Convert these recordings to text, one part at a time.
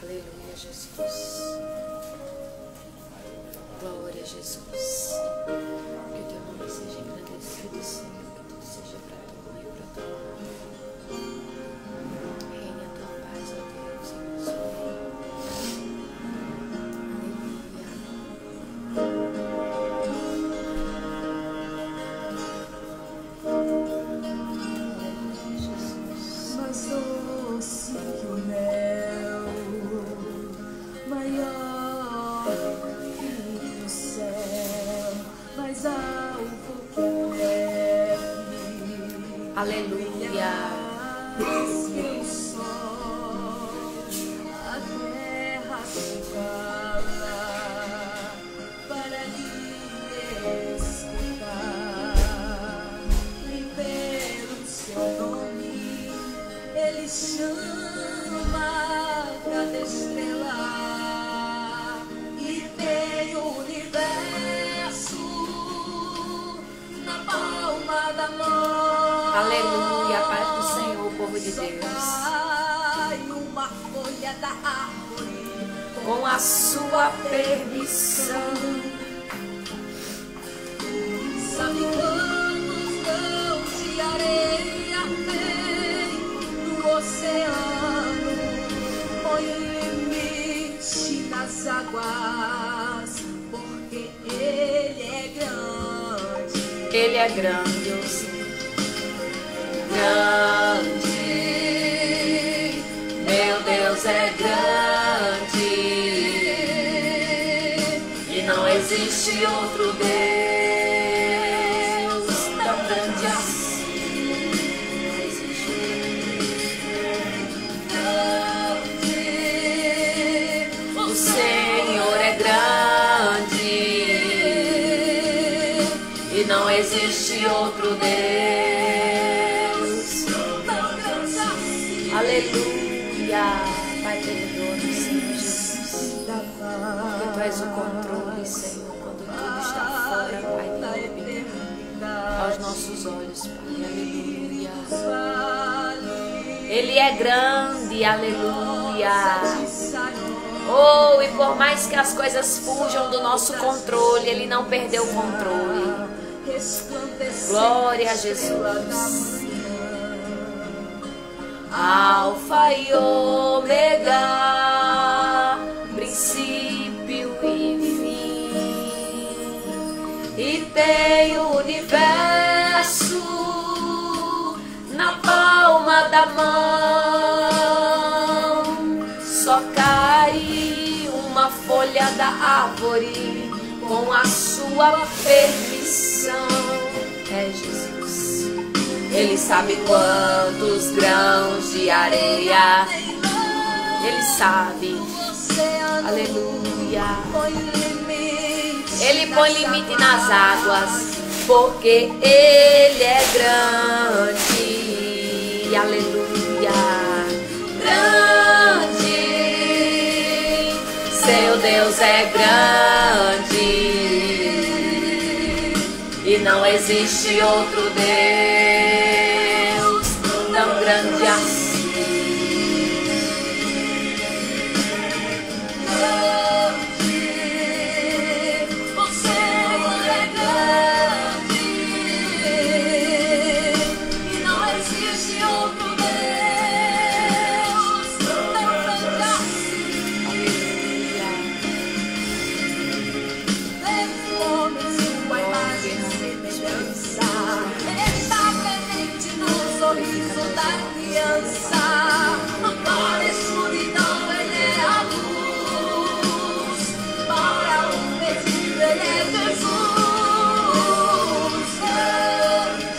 Aleluia, Jesus. Glória a Jesus. Que o teu nome seja engrandecido, Senhor. Que tudo seja para a tua honra e para a tua glória. Reine a tua paz, ó Deus, em nosso meio. Aleluia, Jesus. Mais doce que o mel, maior que o céu, mais alto que a neve. Aleluia. Seu sol, a terra se cala para lhe escutar e pelo seu nome ele chama cada estrela e tem o universo na palma da mão. Aleluia, Pai do Senhor, povo de Deus. Cai uma folha da árvore Com a sua permissão. sabe quantos grãos de areia tem no oceano? Põe limite nas águas, porque ele é grande. Ele é grande, eu sei. Grande, Meu Deus é grande. E não existe outro Deus tão grande assim. Não existe. O Senhor é grande. E não existe outro Deus. Aleluia. Pai, perdoa-nos, Senhor Jesus. Porque tu és o controle, Senhor, quando tudo está fora, Pai, do domínio. Aos nossos olhos, Pai. Aleluia. Ele é grande, aleluia. Oh, e por mais que as coisas fujam do nosso controle, Ele não perdeu o controle. Glória a Jesus. Alfa e ômega, princípio e fim, e tem o universo na palma da mão. Só cai uma folha da árvore com a sua permissão. É Jesus. Ele sabe quantos grãos de areia. Ele sabe. Aleluia. Ele põe limite nas águas, porque Ele é grande. Aleluia. Grande. Seu Deus é grande. E não existe outro Deus tão grande assim. O Senhor é grande. E não existe outro Deus tão grande assim. Levou-me sua imagem e semelhança, está presente no sorriso da criança. Para a escuridão ele é a luz, para o perdido ele é Jesus. Grande,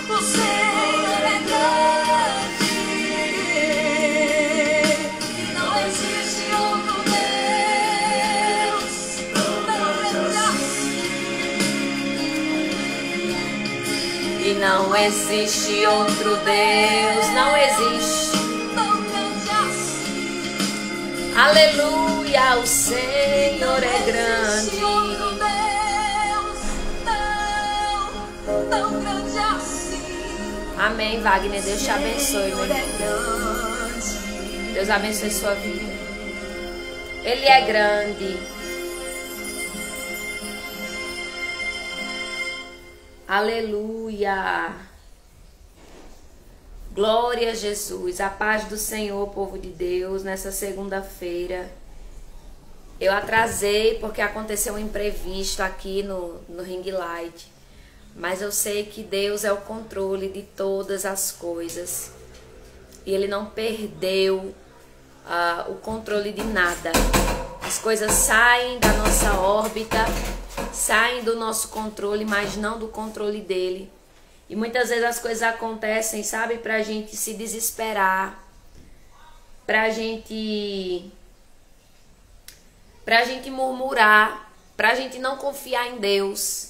o Senhor é grande, e não existe outro Deus tão grande assim. E não existe outro Deus, não existe. Aleluia, o Senhor é grande. Amém, Wagner. Deus te abençoe, meu irmão. Deus abençoe sua vida. Ele é grande. Aleluia. Glória a Jesus. A paz do Senhor, povo de Deus, nessa segunda-feira. Eu atrasei porque aconteceu um imprevisto aqui no Ring Light. Mas eu sei que Deus é o controle de todas as coisas. E Ele não perdeu o controle de nada. As coisas saem da nossa órbita, saem do nosso controle, mas não do controle dele. E muitas vezes as coisas acontecem, sabe, pra gente se desesperar, pra gente murmurar, pra gente não confiar em Deus.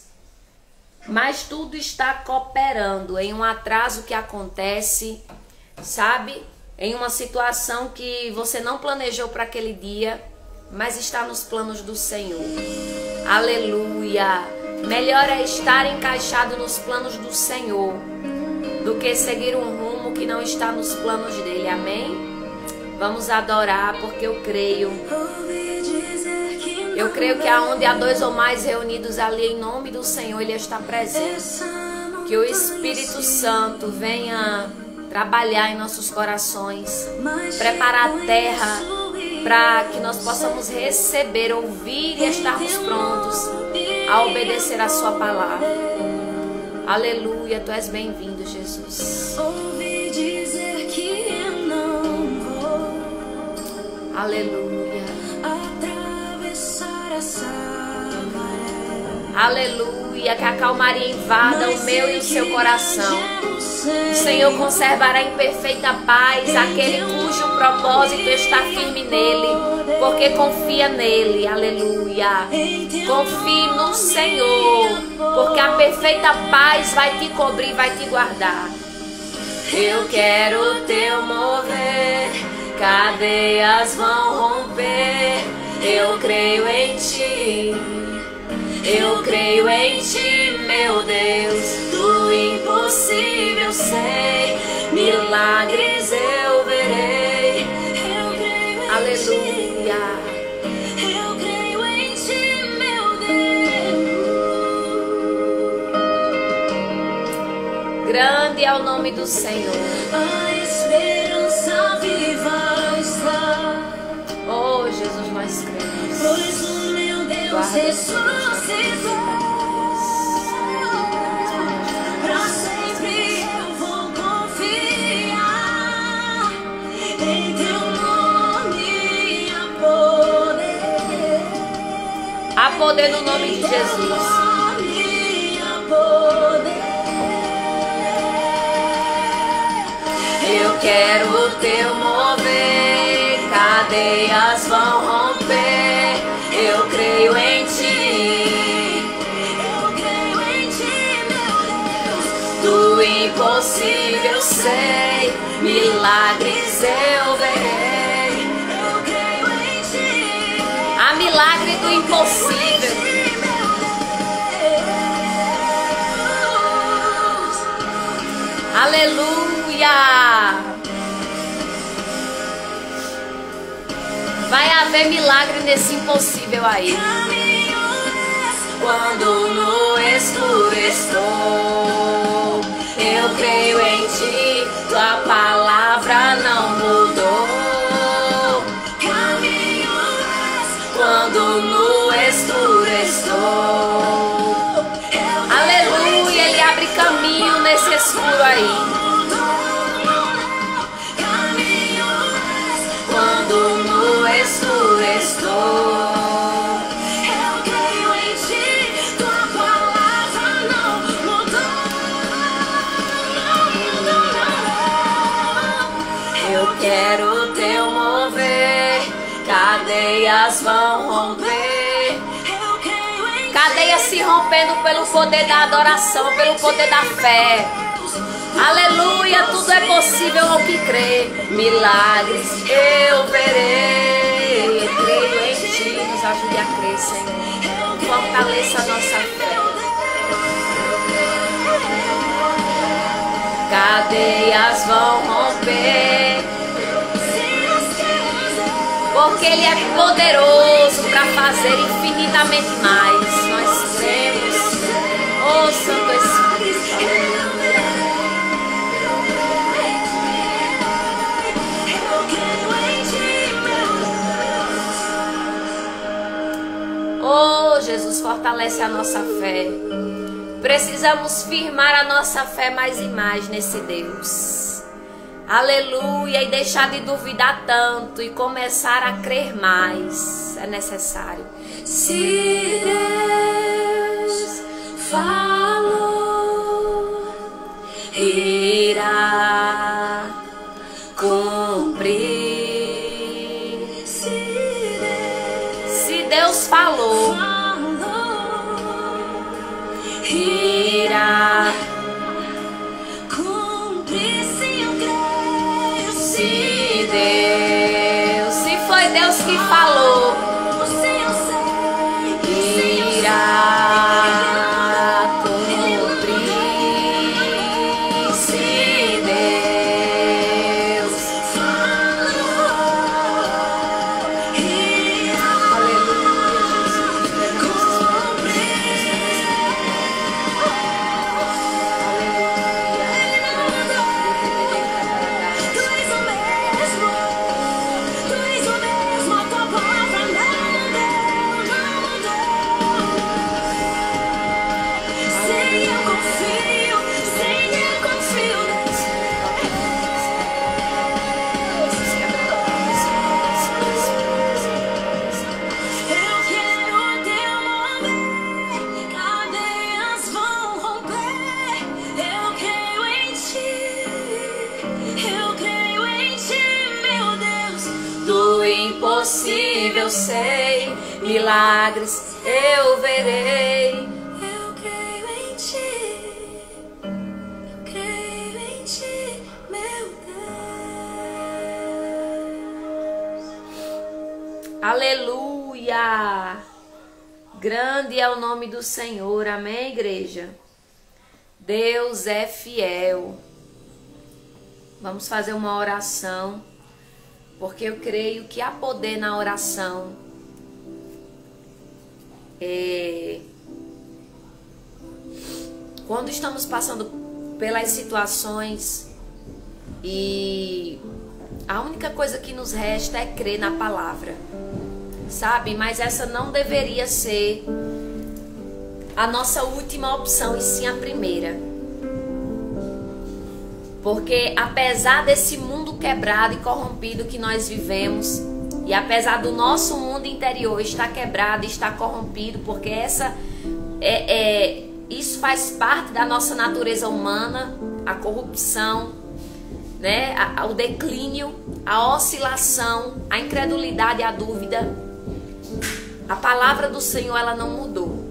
Mas tudo está cooperando em um atraso que acontece, sabe? Em uma situação que você não planejou para aquele dia, mas está nos planos do Senhor. Aleluia! Melhor é estar encaixado nos planos do Senhor do que seguir um rumo que não está nos planos dele. Amém? Vamos adorar, porque eu creio. Eu creio que aonde há 2 ou mais reunidos ali em nome do Senhor, Ele está presente. Que o Espírito Santo venha trabalhar em nossos corações, preparar a terra para que nós possamos receber, ouvir e estarmos prontos a obedecer a sua palavra. Aleluia, Tu és bem-vindo, Jesus. Ouvi dizer que eu não vou Aleluia. atravessar essa maré. Aleluia, que a calmaria invada o meu e o seu coração. O Senhor conservará em perfeita paz aquele cujo propósito está firme nele, porque confia nele. Aleluia. Confie no Senhor, porque a perfeita paz vai te cobrir, vai te guardar. Eu quero Teu mover, cadeias vão romper. Eu creio em Ti. Eu creio em Ti, meu Deus. Do impossível sei, milagres eu verei. Eu creio em Aleluia. Ti. Eu creio em Ti, meu Deus. Grande é o nome do Senhor. A esperança viva está. Oh, Jesus, nós cremos. Pois o meu Deus ressuscitou. Pra sempre eu vou confiar em Teu nome, há poder. Há poder no nome de Jesus. Há poder. Eu quero Teu mover, cadeias vão romper. Eu creio em Ti. Eu creio em Ti, meu Deus. Do impossível sei, milagres eu verei. Eu creio em Ti. Há milagre do impossível. Aleluia. Vai haver milagre nesse impossível aí. Quando no escuro estou, eu creio em Ti, Tua palavra não mudou. Quando no escuro estou, Aleluia, Ele abre caminho nesse escuro aí. quando no escuro estou, eu creio em Ti, Tua palavra não mudou. Eu quero Teu mover, cadeias vão romper. Eu creio em Ti. Cadeias se rompendo pelo poder da adoração, pelo poder da fé. Aleluia, tudo é possível ao que crê. Milagres eu verei. Eu creio em Ti, nos ajude a crer, Senhor. Fortaleça a nossa fé. cadeias vão romper. Porque Ele é poderoso para fazer infinitamente mais. Nós temos, oh Santo Espírito. Oh Jesus, fortalece a nossa fé. Precisamos firmar a nossa fé mais e mais nesse Deus. Aleluia. E deixar de duvidar tanto e começar a crer mais. É necessário. Se Deus falou, irá cumprir. Se Deus falou, irá cumprir. Se eu creio, se Deus, se foi Deus que falou, irá cumprir. Se Deus falou, aleluia, impossível sei, milagres eu verei. Eu creio em ti, eu creio em ti, meu Deus. Aleluia! Grande é o nome do Senhor, amém, igreja? Deus é fiel. Vamos fazer uma oração, porque eu creio que há poder na oração. Quando estamos passando pelas situações e a única coisa que nos resta é crer na palavra, sabe? Mas essa não deveria ser a nossa última opção, e sim a primeira. Porque apesar desse mundo quebrado e corrompido que nós vivemos, e apesar do nosso mundo interior estar quebrado, estar corrompido, porque isso faz parte da nossa natureza humana, a corrupção, né? O declínio, a oscilação, a incredulidade e a dúvida. A palavra do Senhor, ela não mudou.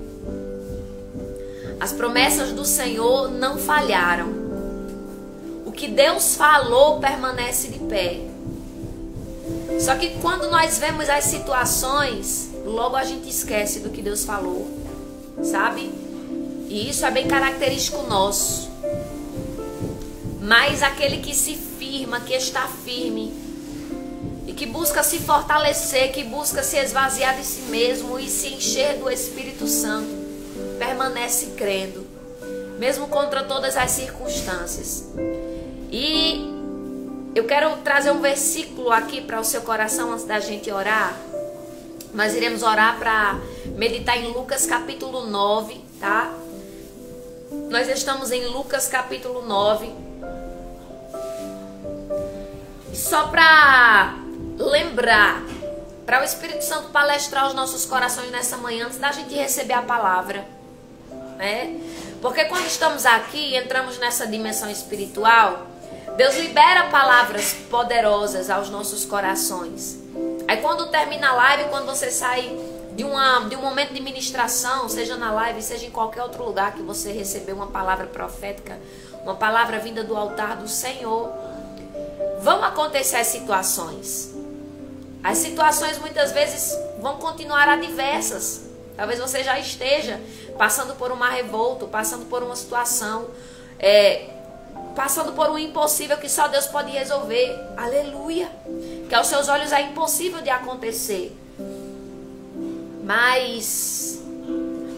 As promessas do Senhor não falharam. O que Deus falou permanece de pé. Só que quando nós vemos as situações, logo a gente esquece do que Deus falou, sabe? E isso é bem característico nosso. Mas aquele que se firma, que está firme e que busca se fortalecer, que busca se esvaziar de si mesmo e se encher do Espírito Santo, permanece crendo, mesmo contra todas as circunstâncias. E eu quero trazer um versículo aqui para o seu coração antes da gente orar. Nós iremos orar para meditar em Lucas capítulo 9, tá? Nós estamos em Lucas capítulo 9. Só para lembrar, para o Espírito Santo palestrar os nossos corações nessa manhã, antes da gente receber a palavra, né? Porque quando estamos aqui, entramos nessa dimensão espiritual, Deus libera palavras poderosas aos nossos corações. Aí quando termina a live, quando você sai de um momento de ministração, seja na live, seja em qualquer outro lugar que você recebeu uma palavra profética, uma palavra vinda do altar do Senhor, vão acontecer as situações. As situações muitas vezes vão continuar adversas. Talvez você já esteja passando por uma revolta, passando por uma situação, passando por um impossível que só Deus pode resolver. Aleluia. Que aos seus olhos é impossível de acontecer. Mas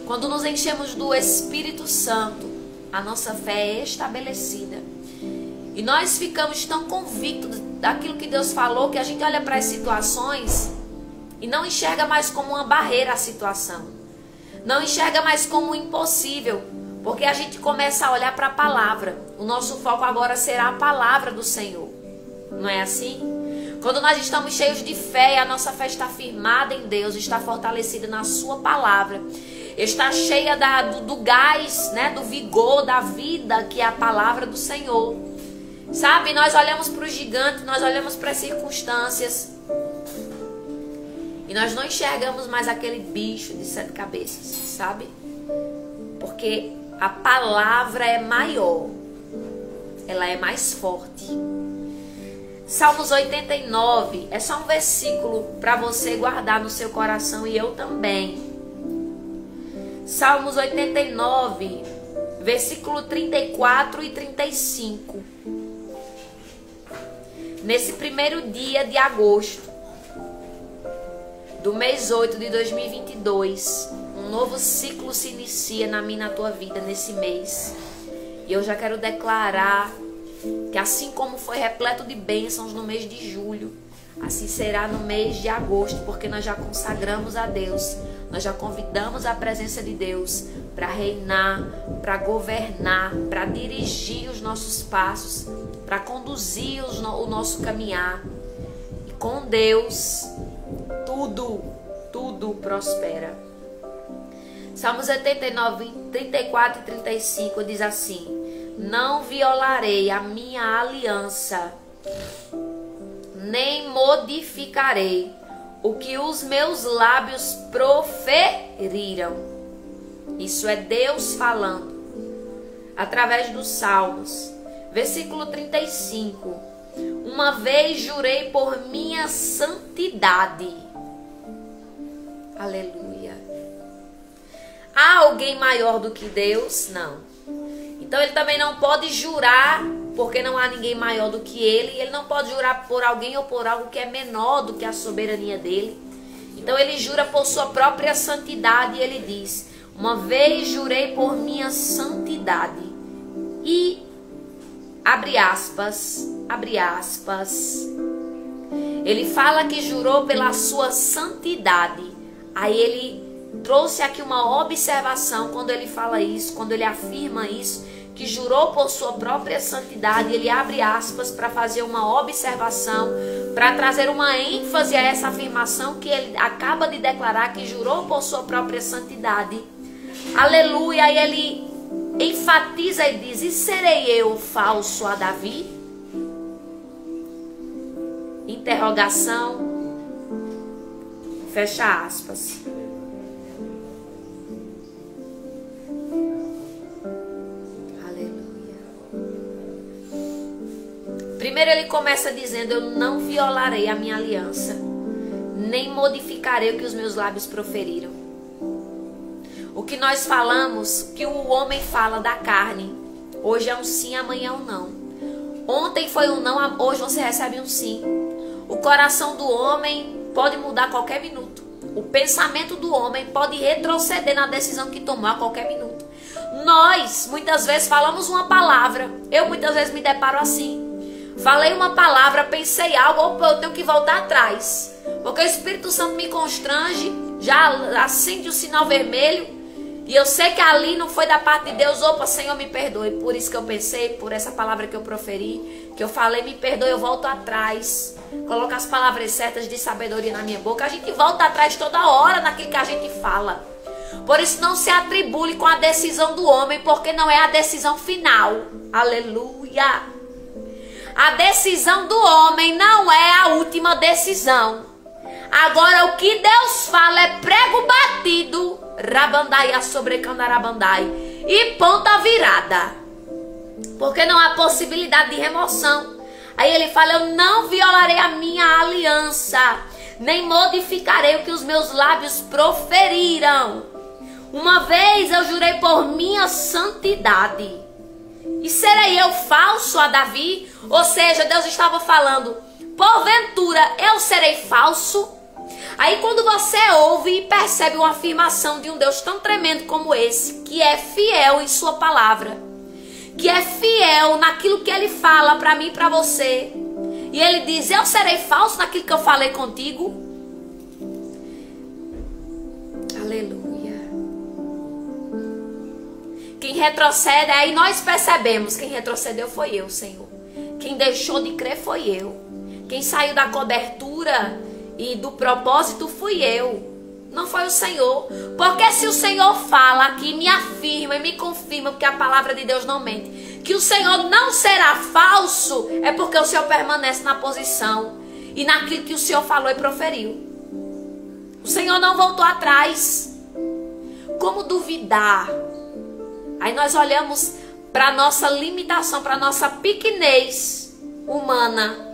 quando nos enchemos do Espírito Santo, a nossa fé é estabelecida. E nós ficamos tão convictos daquilo que Deus falou, que a gente olha para as situações e não enxerga mais como uma barreira a situação. Não enxerga mais como um impossível, porque a gente começa a olhar para a palavra. O nosso foco agora será a palavra do Senhor. Não é assim? Quando nós estamos cheios de fé, a nossa fé está firmada em Deus, está fortalecida na sua palavra, está cheia do gás, né, do vigor, da vida, que é a palavra do Senhor. Sabe, nós olhamos para o gigante, nós olhamos para as circunstâncias e nós não enxergamos mais aquele bicho de 7 cabeças, sabe? Porque a palavra é maior, ela é mais forte. Salmos 89 é só um versículo para você guardar no seu coração, e eu também. Salmos 89, versículo 34 e 35. Nesse primeiro dia de agosto do mês 8 de 2022, um novo ciclo se inicia na minha e na tua vida nesse mês. E eu já quero declarar que assim como foi repleto de bênçãos no mês de julho, assim será no mês de agosto, porque nós já consagramos a Deus, nós já convidamos a presença de Deus para reinar, para governar, para dirigir os nossos passos, para conduzir o nosso caminhar. E com Deus, tudo prospera. Salmos 89, 34 e 35 diz assim: não violarei a minha aliança, nem modificarei o que os meus lábios proferiram. Isso é Deus falando através dos Salmos. Versículo 35. Uma vez jurei por minha santidade. Aleluia. Há alguém maior do que Deus? Não. Então ele também não pode jurar, porque não há ninguém maior do que ele. Ele não pode jurar por alguém ou por algo que é menor do que a soberania dele. Então ele jura por sua própria santidade, e ele diz: uma vez jurei por minha santidade. E abre aspas. Ele fala que jurou pela sua santidade. Aí ele trouxe aqui uma observação quando ele fala isso, quando ele afirma isso, que jurou por sua própria santidade. Ele abre aspas para fazer uma observação, para trazer uma ênfase a essa afirmação que ele acaba de declarar, que jurou por sua própria santidade. Aleluia. E ele enfatiza e diz: e serei eu falso a Davi? Interrogação. Fecha aspas. Primeiro ele começa dizendo: eu não violarei a minha aliança, nem modificarei o que os meus lábios proferiram. O que nós falamos, que o homem fala da carne, hoje é um sim, amanhã é um não. Ontem foi um não, hoje você recebe um sim. O coração do homem pode mudar a qualquer minuto. O pensamento do homem pode retroceder na decisão que tomou a qualquer minuto. Nós, muitas vezes, falamos uma palavra. Eu, muitas vezes, me deparo assim. Falei uma palavra, pensei algo, opa, eu tenho que voltar atrás. Porque o Espírito Santo me constrange, já acende o sinal vermelho. E eu sei que ali não foi da parte de Deus. Opa, Senhor, me perdoe. Por isso que eu pensei, por essa palavra que eu proferi, que eu falei, me perdoe, eu volto atrás. Coloco as palavras certas de sabedoria na minha boca. A gente volta atrás toda hora naquilo que a gente fala. Por isso não se atribule com a decisão do homem, porque não é a decisão final. Aleluia. A decisão do homem não é a última decisão. Agora o que Deus fala é prego batido, rabandai a sobrecandarabandai, e ponta virada. Porque não há possibilidade de remoção. Aí ele fala: eu não violarei a minha aliança, nem modificarei o que os meus lábios proferiram. Uma vez eu jurei por minha santidade. E serei eu falso a Davi? Ou seja, Deus estava falando, porventura eu serei falso? Aí quando você ouve e percebe uma afirmação de um Deus tão tremendo como esse, que é fiel em sua palavra, que é fiel naquilo que ele fala para mim e para você, e ele diz, eu serei falso naquilo que eu falei contigo? Aleluia. Quem retrocede, aí nós percebemos, quem retrocedeu foi eu, Senhor. Quem deixou de crer foi eu. Quem saiu da cobertura e do propósito fui eu. Não foi o Senhor. Porque se o Senhor fala aqui, me afirma e me confirma, porque a palavra de Deus não mente, que o Senhor não será falso, é porque o Senhor permanece na posição e naquilo que o Senhor falou e proferiu. O Senhor não voltou atrás. Como duvidar? Aí nós olhamos para a nossa limitação, para a nossa pequenez humana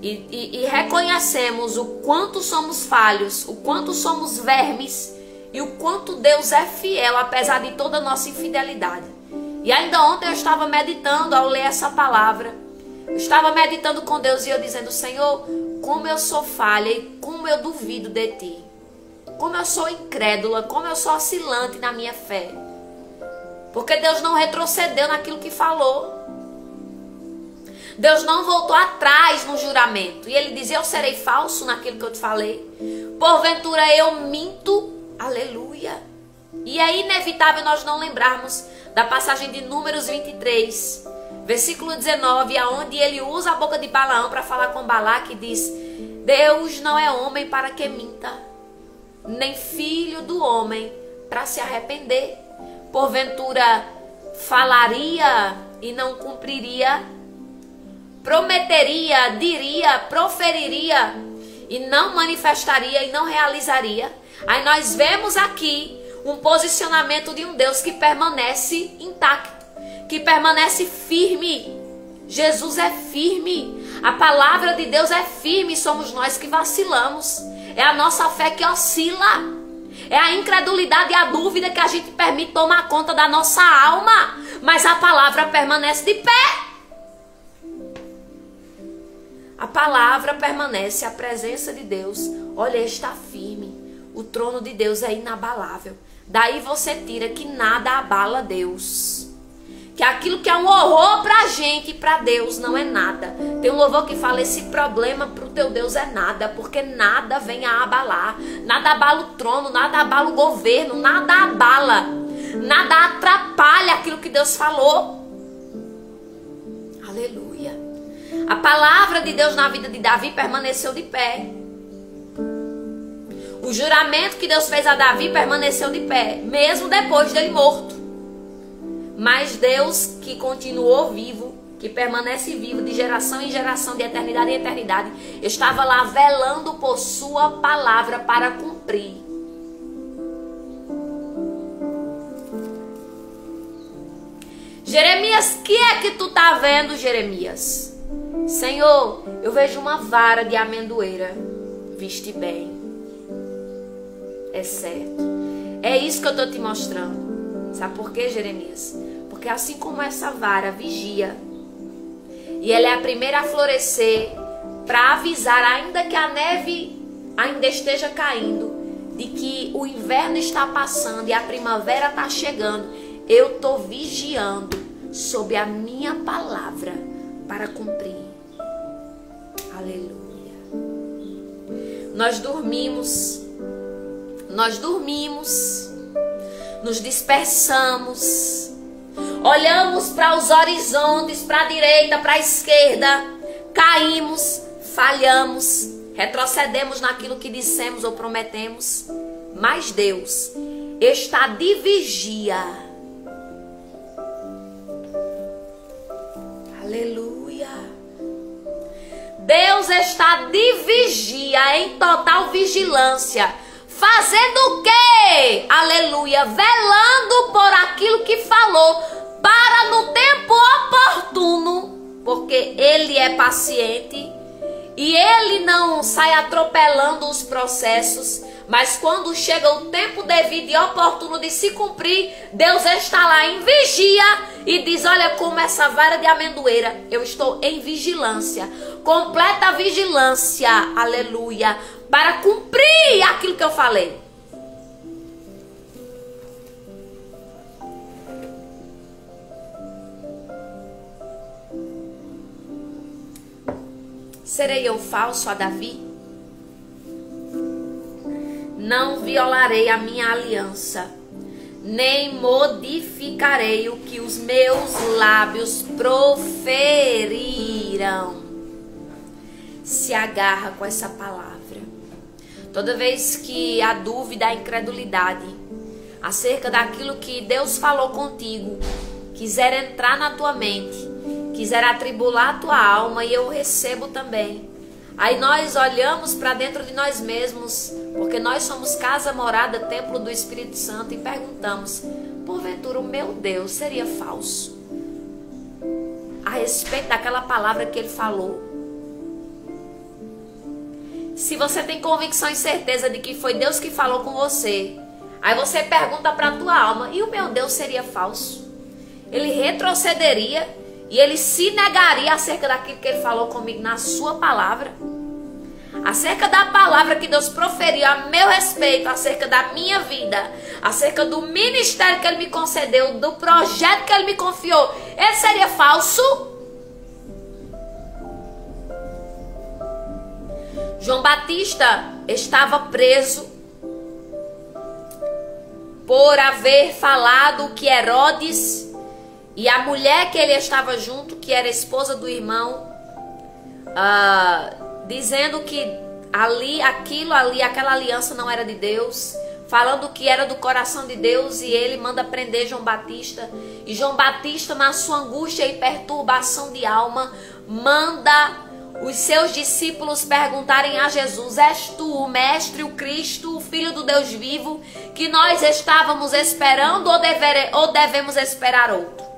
e reconhecemos o quanto somos falhos, o quanto somos vermes e o quanto Deus é fiel, apesar de toda a nossa infidelidade. E ainda ontem eu estava meditando ao ler essa palavra. Eu estava meditando com Deus e eu dizendo, Senhor, como eu sou falha e como eu duvido de Ti. Como eu sou incrédula, como eu sou oscilante na minha fé. Porque Deus não retrocedeu naquilo que falou. Deus não voltou atrás no juramento. E Ele dizia, eu serei falso naquilo que eu te falei. Porventura eu minto. Aleluia. E é inevitável nós não lembrarmos da passagem de Números 23, versículo 19, aonde ele usa a boca de Balaão para falar com Balaque e diz, Deus não é homem para que minta, nem filho do homem para se arrepender. Porventura falaria e não cumpriria, prometeria, diria, proferiria e não manifestaria e não realizaria. Aí nós vemos aqui um posicionamento de um Deus que permanece intacto, que permanece firme. Jesus é firme, a palavra de Deus é firme, somos nós que vacilamos. É a nossa fé que oscila, é a incredulidade e a dúvida que a gente permite tomar conta da nossa alma, mas a palavra permanece de pé. A palavra permanece, a presença de Deus, olha, está firme. O trono de Deus é inabalável. Daí você tira que nada abala Deus. Que aquilo que é um horror pra gente e pra Deus não é nada. Tem um louvor que fala, esse problema pro teu Deus é nada, porque nada vem a abalar. Nada abala o trono, nada abala o governo, nada abala. Nada atrapalha aquilo que Deus falou. Aleluia. A palavra de Deus na vida de Davi permaneceu de pé. O juramento que Deus fez a Davi permaneceu de pé, mesmo depois dele morto. Mas Deus, que continuou vivo, que permanece vivo de geração em geração, de eternidade em eternidade, estava lá velando por sua palavra para cumprir. Jeremias, que é que tu tá vendo, Jeremias? Senhor, eu vejo uma vara de amendoeira. Viste bem. É certo. É isso que eu estou te mostrando. Sabe por quê, Jeremias? Porque assim como essa vara vigia, e ela é a primeira a florescer, para avisar, ainda que a neve ainda esteja caindo, de que o inverno está passando e a primavera está chegando, eu estou vigiando sob a minha palavra para cumprir. Aleluia. Nós dormimos, nos dispersamos, olhamos para os horizontes, para a direita, para a esquerda, caímos, falhamos, retrocedemos naquilo que dissemos ou prometemos, mas Deus está de vigia. Aleluia. Deus está de vigia, em total vigilância. Fazendo o quê? Aleluia. Velando por aquilo que falou, para no tempo oportuno, porque Ele é paciente e Ele não sai atropelando os processos, Mas quando chega o tempo devido e oportuno de se cumprir, Deus está lá em vigia e diz: olha como essa vara de amendoeira, eu estou em vigilância, completa vigilância, aleluia, para cumprir aquilo que eu falei. Serei eu falso a Davi? Não violarei a minha aliança, nem modificarei o que os meus lábios proferiram. Se agarra com essa palavra. Toda vez que a dúvida, a incredulidade acerca daquilo que Deus falou contigo quiser entrar na tua mente, quiser atribular a tua alma, e eu recebo também. Aí nós olhamos para dentro de nós mesmos, porque nós somos casa, morada, templo do Espírito Santo, e perguntamos: porventura o meu Deus seria falso a respeito daquela palavra que ele falou? Se você tem convicção e certeza de que foi Deus que falou com você, aí você pergunta para a tua alma: e o meu Deus seria falso? Ele retrocederia e ele se negaria acerca daquilo que ele falou comigo na sua palavra? Acerca da palavra que Deus proferiu a meu respeito, acerca da minha vida, acerca do ministério que ele me concedeu, do projeto que ele me confiou, ele seria falso? João Batista estava preso por haver falado que Herodes e a mulher que ele estava junto, que era esposa do irmão, dizendo que aquela aliança não era de Deus, falando que era do coração de Deus, e ele manda prender João Batista. E João Batista, na sua angústia e perturbação de alma, manda os seus discípulos perguntarem a Jesus: és tu o Mestre, o Cristo, o Filho do Deus vivo, que nós estávamos esperando, ou devemos esperar outro?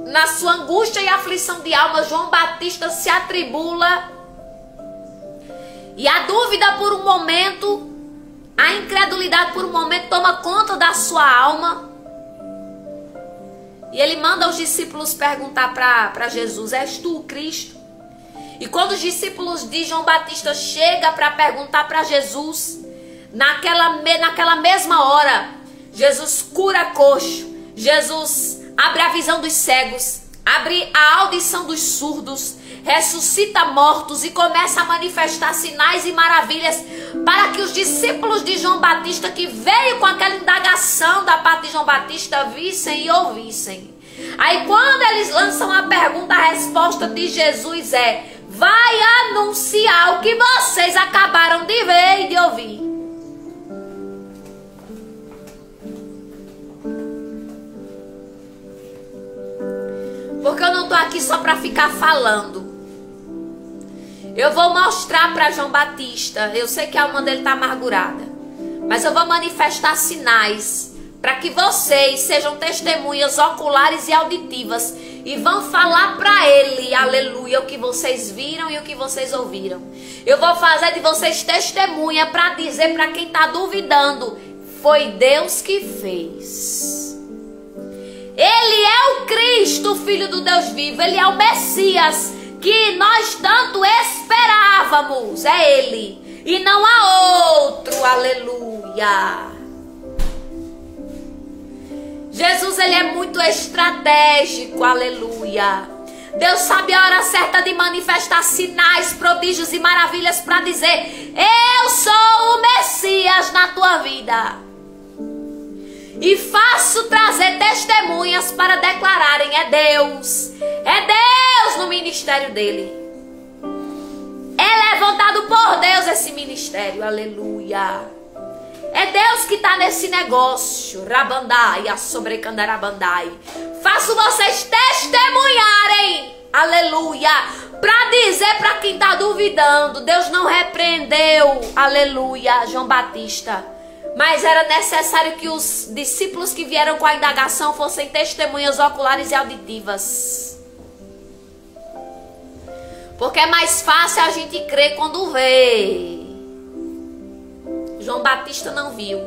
Na sua angústia e aflição de alma, João Batista se atribula, e a dúvida por um momento, a incredulidade por um momento toma conta da sua alma, e ele manda os discípulos perguntar para Jesus: és tu o Cristo? E quando os discípulos de João Batista chegam para perguntar para Jesus, naquela mesma hora, Jesus cura coxo, Jesus abre a visão dos cegos, abre a audição dos surdos, ressuscita mortos e começa a manifestar sinais e maravilhas para que os discípulos de João Batista, que veio com aquela indagação da parte de João Batista, vissem e ouvissem. Aí quando eles lançam a pergunta, a resposta de Jesus é: vai anunciar o que vocês acabaram de ver e de ouvir. Porque eu não estou aqui só para ficar falando. Eu vou mostrar para João Batista. Eu sei que a alma dele está amargurada, mas eu vou manifestar sinais para que vocês sejam testemunhas oculares e auditivas e vão falar para ele, aleluia, o que vocês viram e o que vocês ouviram. Eu vou fazer de vocês testemunha para dizer para quem está duvidando: foi Deus que fez. Ele é o Cristo, Filho do Deus vivo. Ele é o Messias que nós tanto esperávamos. É Ele e não há outro. Aleluia. Jesus, Ele é muito estratégico. Aleluia. Deus sabe a hora certa de manifestar sinais, prodígios e maravilhas para dizer: eu sou o Messias na tua vida. E faço trazer testemunhas para declararem: é Deus no ministério dele. É levantado por Deus esse ministério, aleluia. É Deus que está nesse negócio, rabandai, a sobrecandarabandai. Faço vocês testemunharem, aleluia, para dizer para quem está duvidando: Deus não repreendeu, aleluia, João Batista. Mas era necessário que os discípulos que vieram com a indagação fossem testemunhas oculares e auditivas. Porque é mais fácil a gente crer quando vê. João Batista não viu,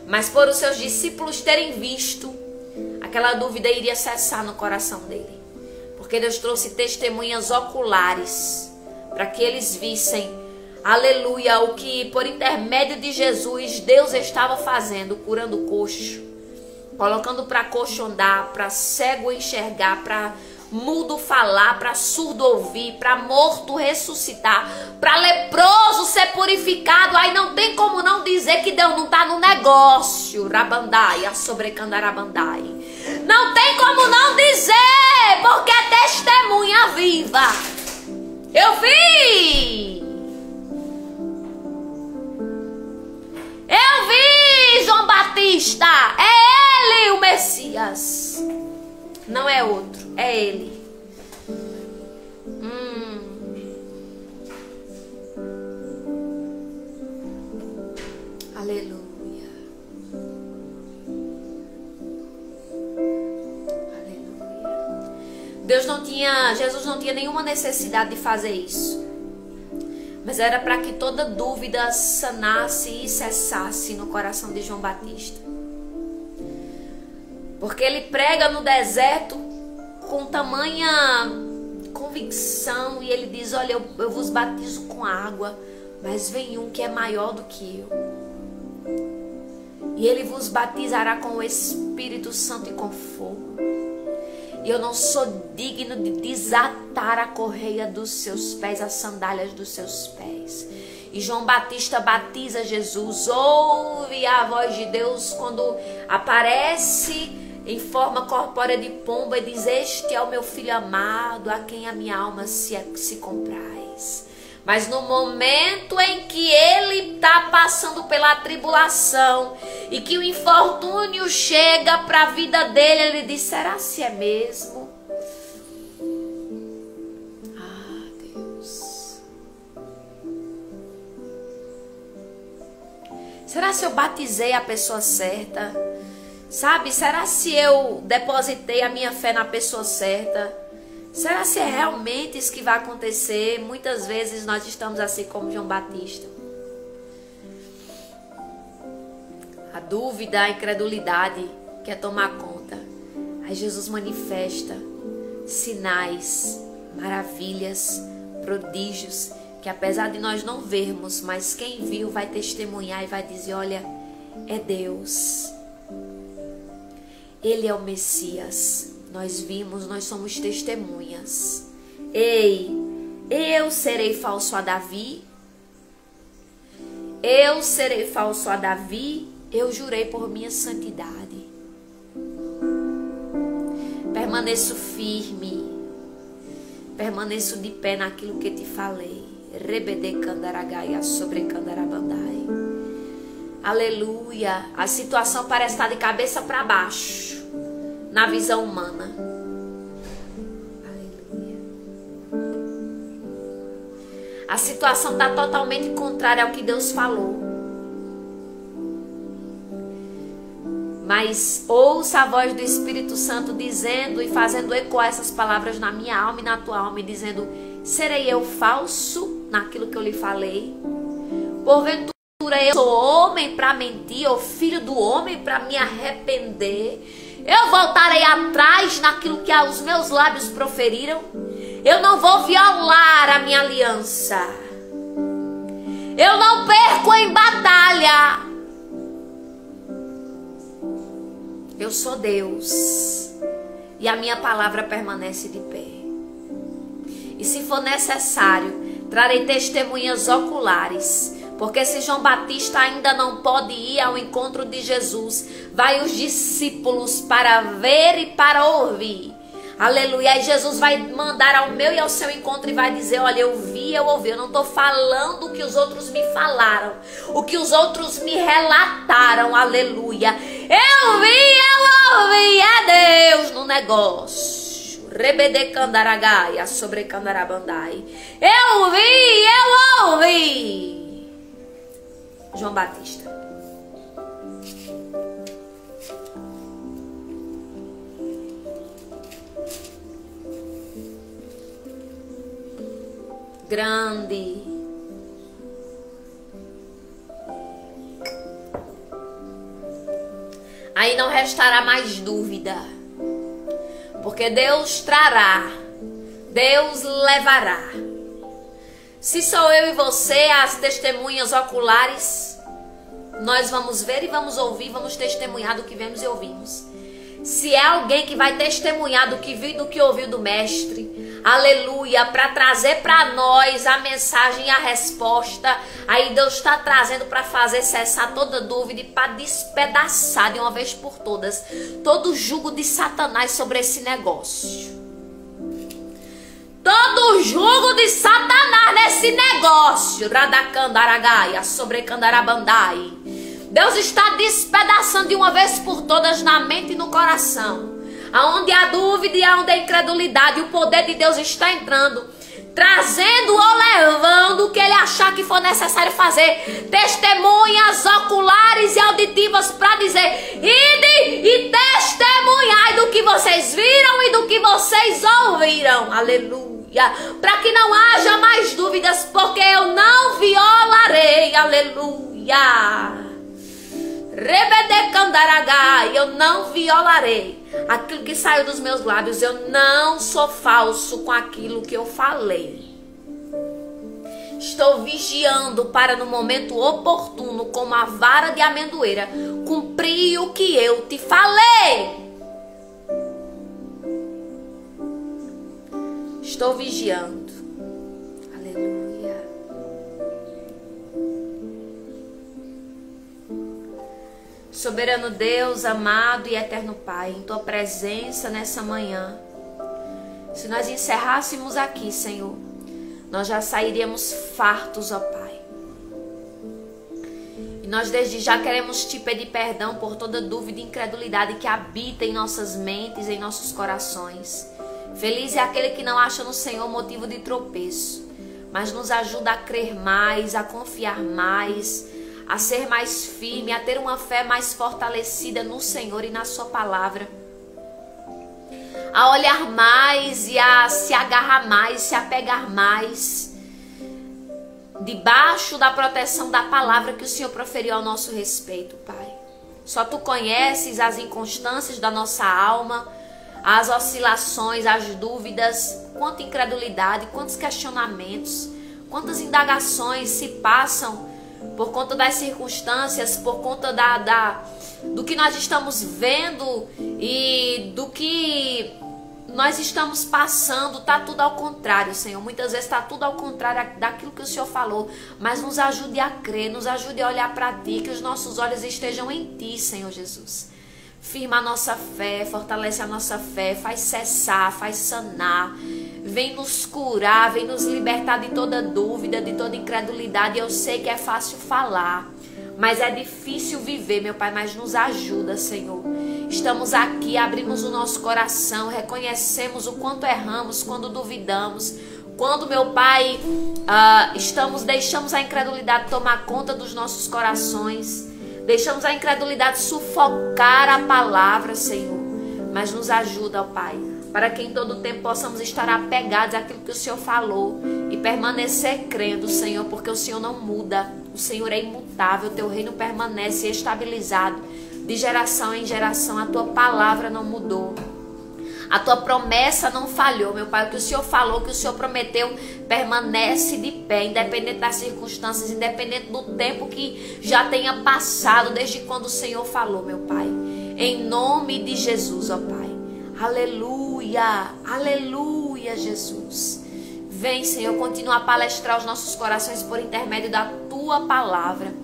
mas por os seus discípulos terem visto, aquela dúvida iria cessar no coração dele. Porque Deus trouxe testemunhas oculares para que eles vissem, aleluia, o que por intermédio de Jesus Deus estava fazendo, curando o coxo, colocando para coxo andar, para cego enxergar, para mudo falar, para surdo ouvir, para morto ressuscitar, para leproso ser purificado. Aí não tem como não dizer que Deus não está no negócio. Rabandai, a sobrecandarabandai. Não tem como não dizer, porque é testemunha viva. Eu vi. Eu vi João Batista. É ele o Messias. Não é outro, é ele. Aleluia. Aleluia. Jesus não tinha nenhuma necessidade de fazer isso. Mas era para que toda dúvida sanasse e cessasse no coração de João Batista. Porque ele prega no deserto com tamanha convicção. E ele diz, olha, eu vos batizo com água, mas vem um que é maior do que eu. E ele vos batizará com o Espírito Santo e com fogo. E eu não sou digno de desatar a correia dos seus pés, as sandálias dos seus pés. E João Batista batiza Jesus. Ouve a voz de Deus quando aparece em forma corpórea de pomba e diz, este é o meu filho amado, a quem a minha alma se compraz. Mas no momento em que ele está passando pela tribulação e que o infortúnio chega para a vida dele, ele diz, será se é mesmo? Ah, Deus. Será se eu batizei a pessoa certa? Sabe, será se eu depositei a minha fé na pessoa certa? Será se é realmente isso que vai acontecer? Muitas vezes nós estamos assim como João Batista. A dúvida, a incredulidade quer tomar conta. Aí Jesus manifesta sinais, maravilhas, prodígios, que apesar de nós não vermos, mas quem viu vai testemunhar e vai dizer, olha, é Deus. Ele é o Messias. Nós vimos, nós somos testemunhas. Ei, eu serei falso a Davi? Eu serei falso a Davi? Eu jurei por minha santidade. Permaneço firme. Permaneço de pé naquilo que te falei. Rebede candaragaia sobre candarabandai. Aleluia. A situação parece estar de cabeça para baixo na visão humana. Aleluia. A situação está totalmente contrária ao que Deus falou. Mas ouça a voz do Espírito Santo dizendo e fazendo ecoar essas palavras na minha alma e na tua alma, e dizendo, serei eu falso naquilo que eu lhe falei? Porventura eu sou homem para mentir, ou filho do homem para me arrepender? Eu voltarei atrás naquilo que os meus lábios proferiram? Eu não vou violar a minha aliança. Eu não perco em batalha. Eu sou Deus. E a minha palavra permanece de pé. E se for necessário, trarei testemunhas oculares. Porque se João Batista ainda não pode ir ao encontro de Jesus, vai os discípulos para ver e para ouvir. Aleluia. E Jesus vai mandar ao meu e ao seu encontro e vai dizer, olha, eu vi, eu ouvi. Eu não estou falando o que os outros me falaram, o que os outros me relataram. Aleluia. Eu vi, eu ouvi. É Deus no negócio. Rebede candaragaia sobre candarabandai. Eu vi, eu ouvi. João Batista. Grande. aí não restará mais dúvida. Porque Deus trará, Deus levará. Se sou eu e você, as testemunhas oculares, nós vamos ver e vamos ouvir, vamos testemunhar do que vemos e ouvimos. Se é alguém que vai testemunhar do que viu e do que ouviu do mestre, aleluia, para trazer para nós a mensagem e a resposta, aí Deus está trazendo para fazer cessar toda dúvida e para despedaçar de uma vez por todas todo o jugo de Satanás sobre esse negócio. Todo o jugo de Satanás nesse negócio, Radacandaragaia, sobre Candarabandai. Deus está despedaçando de uma vez por todas na mente e no coração. Aonde há dúvida e aonde há incredulidade, o poder de Deus está entrando, trazendo ou levando o que ele achar que for necessário fazer. Testemunhas oculares e auditivas para dizer: ide e testemunhai do que vocês viram e do que vocês ouviram. Aleluia. Para que não haja mais dúvidas, porque eu não violarei. Aleluia. Rebedecandaragai, eu não violarei aquilo que saiu dos meus lábios. Eu não sou falso com aquilo que eu falei. Estou vigiando para no momento oportuno, como a vara de amendoeira, cumprir o que eu te falei. Estou vigiando. Aleluia. Soberano Deus, amado e eterno Pai, em Tua presença nessa manhã, se nós encerrássemos aqui, Senhor, nós já sairíamos fartos, ó Pai. E nós desde já queremos Te pedir perdão por toda dúvida e incredulidade que habita em nossas mentes, em nossos corações. Feliz é aquele que não acha no Senhor motivo de tropeço, mas nos ajuda a crer mais, a confiar mais, a ser mais firme, a ter uma fé mais fortalecida no Senhor e na Sua palavra, a olhar mais e a se agarrar mais, se apegar mais, debaixo da proteção da palavra que o Senhor proferiu ao nosso respeito, Pai. Só Tu conheces as inconstâncias da nossa alma, as oscilações, as dúvidas, quanta incredulidade, quantos questionamentos, quantas indagações se passam por conta das circunstâncias, por conta do que nós estamos vendo e do que nós estamos passando. Está tudo ao contrário, Senhor. Muitas vezes está tudo ao contrário daquilo que o Senhor falou. Mas nos ajude a crer, nos ajude a olhar para Ti, que os nossos olhos estejam em Ti, Senhor Jesus. Firma a nossa fé, fortalece a nossa fé, faz cessar, faz sanar. Vem nos curar, vem nos libertar de toda dúvida, de toda incredulidade. Eu sei que é fácil falar, mas é difícil viver, meu Pai, mas nos ajuda, Senhor. Estamos aqui, abrimos o nosso coração, reconhecemos o quanto erramos quando duvidamos, quando, meu Pai, deixamos a incredulidade tomar conta dos nossos corações, deixamos a incredulidade sufocar a palavra, Senhor. Mas nos ajuda, ó Pai, para que em todo tempo possamos estar apegados àquilo que o Senhor falou e permanecer crendo, Senhor, porque o Senhor não muda, o Senhor é imutável, o Teu reino permanece estabilizado de geração em geração, a Tua palavra não mudou, a Tua promessa não falhou, meu Pai. O que o Senhor falou, o que o Senhor prometeu, permanece de pé, independente das circunstâncias, independente do tempo que já tenha passado desde quando o Senhor falou, meu Pai. Em nome de Jesus, ó Pai. Aleluia, aleluia, Jesus. Vem, Senhor, continua a palestrar os nossos corações por intermédio da Tua palavra.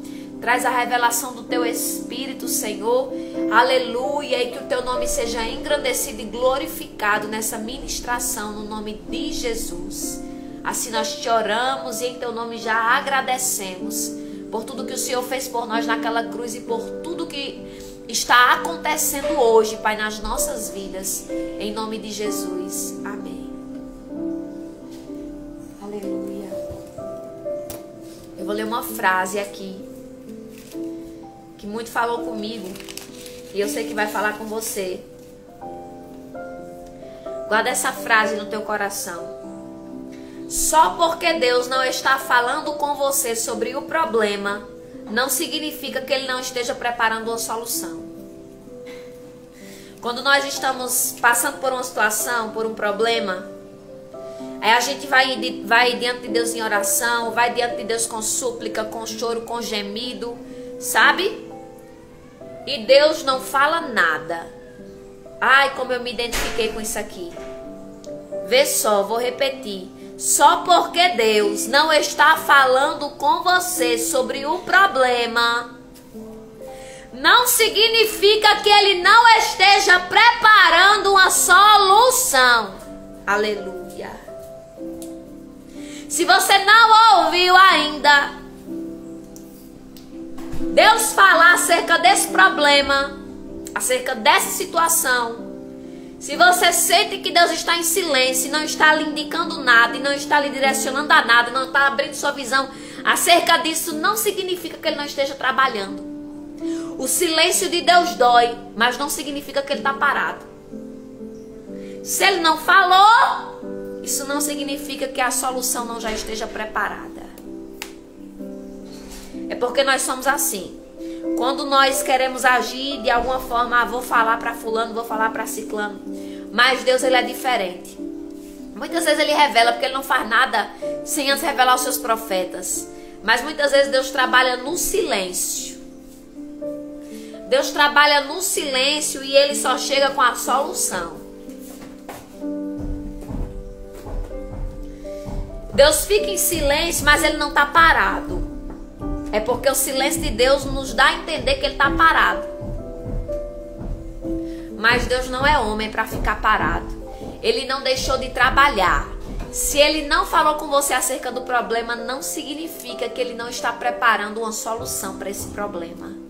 Traz a revelação do Teu Espírito, Senhor. Aleluia, e que o Teu nome seja engrandecido e glorificado nessa ministração, no nome de Jesus. Assim nós Te oramos e em Teu nome já agradecemos por tudo que o Senhor fez por nós naquela cruz e por tudo que está acontecendo hoje, Pai, nas nossas vidas. Em nome de Jesus. Amém. Aleluia. Eu vou ler uma frase aqui que muito falou comigo e eu sei que vai falar com você. Guarda essa frase no teu coração. Só porque Deus não está falando com você sobre o problema, não significa que Ele não esteja preparando uma solução. Quando nós estamos passando por uma situação, por um problema, aí a gente vai diante de Deus em oração, vai diante de Deus com súplica, com choro, com gemido, sabe? E Deus não fala nada. Ai, como eu me identifiquei com isso aqui. Vê só, vou repetir. Só porque Deus não está falando com você sobre o problema, não significa que Ele não esteja preparando uma solução. Aleluia. Se você não ouviu ainda Deus falar acerca desse problema, acerca dessa situação, se você sente que Deus está em silêncio, não está lhe indicando nada, e não está lhe direcionando a nada, não está abrindo sua visão acerca disso, não significa que Ele não esteja trabalhando. O silêncio de Deus dói, mas não significa que Ele está parado. Se Ele não falou, isso não significa que a solução não já esteja preparada. É porque nós somos assim. Quando nós queremos agir de alguma forma, vou falar para fulano, vou falar para ciclano. Mas Deus, Ele é diferente. Muitas vezes Ele revela, porque Ele não faz nada sem antes revelar os seus profetas. Mas muitas vezes Deus trabalha no silêncio. Deus trabalha no silêncio e Ele só chega com a solução. Deus fica em silêncio, mas Ele não está parado. É porque o silêncio de Deus nos dá a entender que Ele está parado. Mas Deus não é homem para ficar parado. Ele não deixou de trabalhar. Se Ele não falou com você acerca do problema, não significa que Ele não está preparando uma solução para esse problema.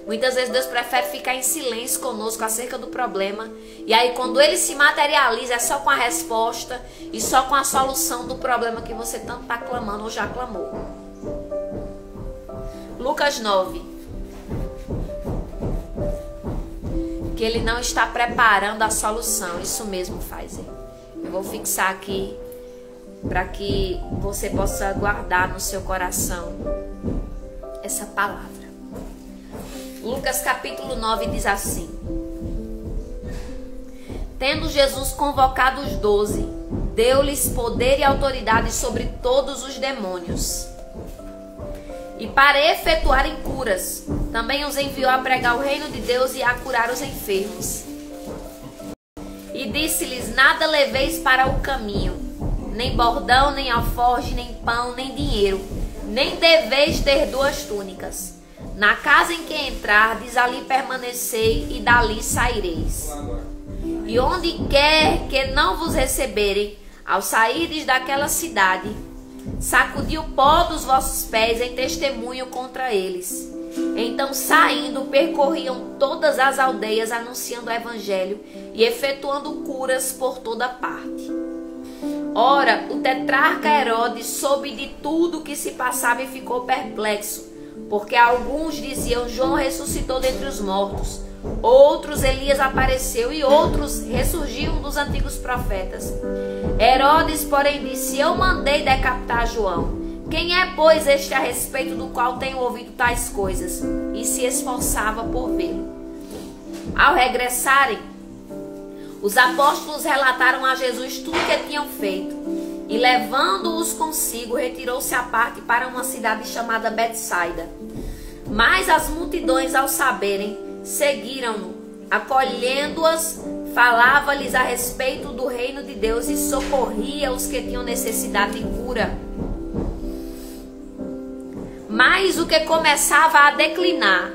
Muitas vezes Deus prefere ficar em silêncio conosco acerca do problema. E aí quando Ele se materializa, é só com a resposta e só com a solução do problema que você tanto está clamando ou já clamou. Lucas 9. Que Ele não está preparando a solução. Isso mesmo, faz ele. Eu vou fixar aqui para que você possa guardar no seu coração essa palavra. Lucas capítulo 9 diz assim: Tendo Jesus convocado os 12, deu-lhes poder e autoridade sobre todos os demônios, e para efetuarem curas, também os enviou a pregar o reino de Deus e a curar os enfermos. E disse-lhes: Nada leveis para o caminho, nem bordão, nem alforje, nem pão, nem dinheiro, nem deveis ter 2 túnicas. Na casa em que entrardes, ali permanecei e dali saireis. E onde quer que não vos receberem, ao sairdes daquela cidade, sacudi o pó dos vossos pés em testemunho contra eles. Então, saindo, percorriam todas as aldeias, anunciando o evangelho e efetuando curas por toda parte. Ora, o tetrarca Herodes soube de tudo o que se passava e ficou perplexo, porque alguns diziam: João ressuscitou dentre os mortos, outros Elias apareceu e outros ressurgiam dos antigos profetas. Herodes, porém, disse: Eu mandei decapitar João. Quem é, pois, este a respeito do qual tenho ouvido tais coisas? E se esforçava por vê-lo. Ao regressarem, os apóstolos relataram a Jesus tudo o que tinham feito. E levando-os consigo, retirou-se à parte para uma cidade chamada Betsaida. Mas as multidões, ao saberem, seguiram-no. Acolhendo-as, falava-lhes a respeito do reino de Deus e socorria os que tinham necessidade de cura. Mas o que começava a declinar,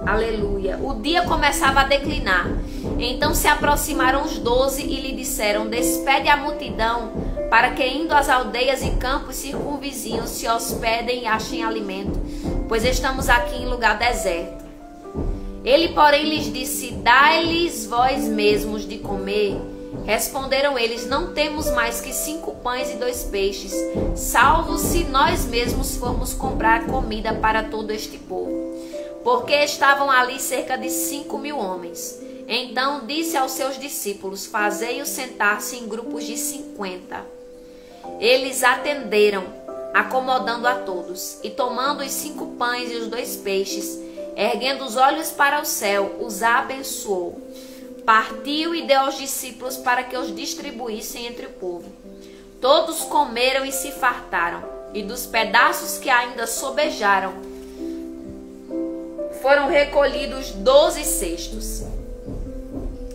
aleluia, o dia começava a declinar. Então se aproximaram os 12 e lhe disseram: Despede a multidão, para que indo às aldeias e campos circunvizinhos se hospedem e achem alimento, pois estamos aqui em lugar deserto. Ele, porém, lhes disse: Dai-lhes vós mesmos de comer. Responderam eles: Não temos mais que 5 pães e 2 peixes, salvo se nós mesmos formos comprar comida para todo este povo. Porque estavam ali cerca de 5.000 homens. Então disse aos seus discípulos: Fazei-os sentar-se em grupos de 50. Eles atenderam, acomodando a todos, e tomando os 5 pães e os 2 peixes, Erguendo os olhos para o céu, os abençoou. Partiu e deu aos discípulos para que os distribuíssem entre o povo. Todos comeram e se fartaram, e dos pedaços que ainda sobejaram, foram recolhidos 12 cestos.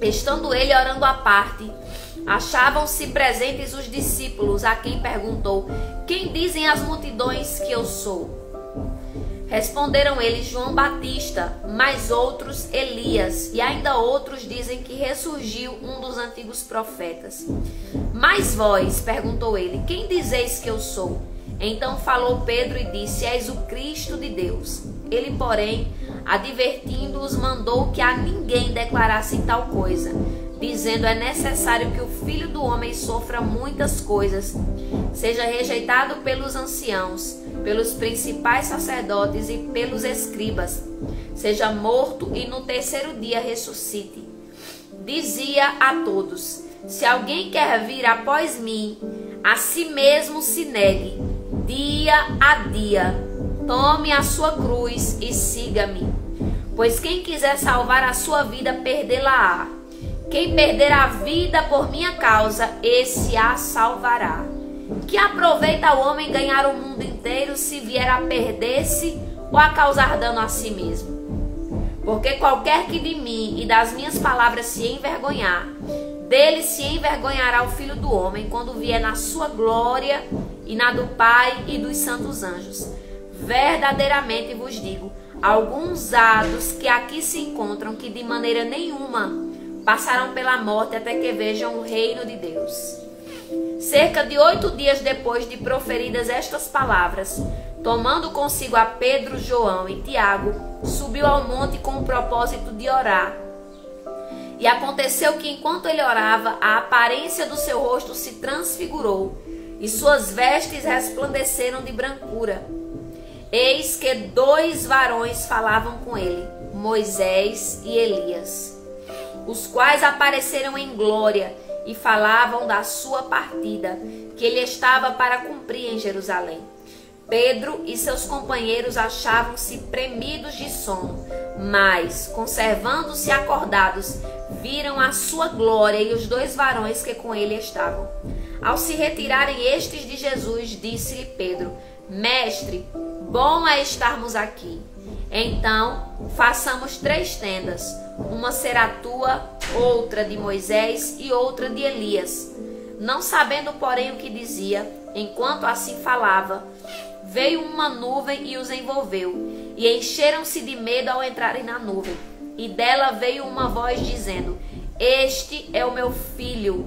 Estando ele orando à parte, achavam-se presentes os discípulos, a quem perguntou: quem dizem as multidões que eu sou? Responderam eles: João Batista, mas outros Elias, e ainda outros dizem que ressurgiu um dos antigos profetas. Mas vós, perguntou ele, quem dizeis que eu sou? Então falou Pedro e disse: és o Cristo de Deus. Ele, porém, advertindo-os, mandou que a ninguém declarasse tal coisa, dizendo: é necessário que o Filho do Homem sofra muitas coisas, seja rejeitado pelos anciãos, pelos principais sacerdotes e pelos escribas, seja morto e no terceiro dia ressuscite. Dizia a todos: se alguém quer vir após mim, a si mesmo se negue, dia a dia, tome a sua cruz e siga-me. Pois quem quiser salvar a sua vida, perdê-la-á. Quem perder a vida por minha causa, esse a salvará. Que aproveita o homem ganhar o mundo inteiro se vier a perder-se ou a causar dano a si mesmo? Porque qualquer que de mim e das minhas palavras se envergonhar, dele se envergonhará o Filho do Homem quando vier na sua glória e na do Pai e dos santos anjos. Verdadeiramente vos digo, alguns há dos que aqui se encontram que de maneira nenhuma passarão pela morte até que vejam o reino de Deus. Cerca de 8 dias depois de proferidas estas palavras, tomando consigo a Pedro, João e Tiago, subiu ao monte com o propósito de orar. E aconteceu que enquanto ele orava, a aparência do seu rosto se transfigurou, e suas vestes resplandeceram de brancura. Eis que 2 varões falavam com ele, Moisés e Elias, os quais apareceram em glória e falavam da sua partida, que ele estava para cumprir em Jerusalém. Pedro e seus companheiros achavam-se premidos de sono, mas, conservando-se acordados, viram a sua glória e os 2 varões que com ele estavam. Ao se retirarem estes de Jesus, disse-lhe Pedro: Mestre, bom é estarmos aqui. Então, façamos 3 tendas, uma será tua, outra de Moisés e outra de Elias. Não sabendo, porém, o que dizia, enquanto assim falava, veio uma nuvem e os envolveu, e encheram-se de medo ao entrarem na nuvem. E dela veio uma voz dizendo: Este é o meu filho,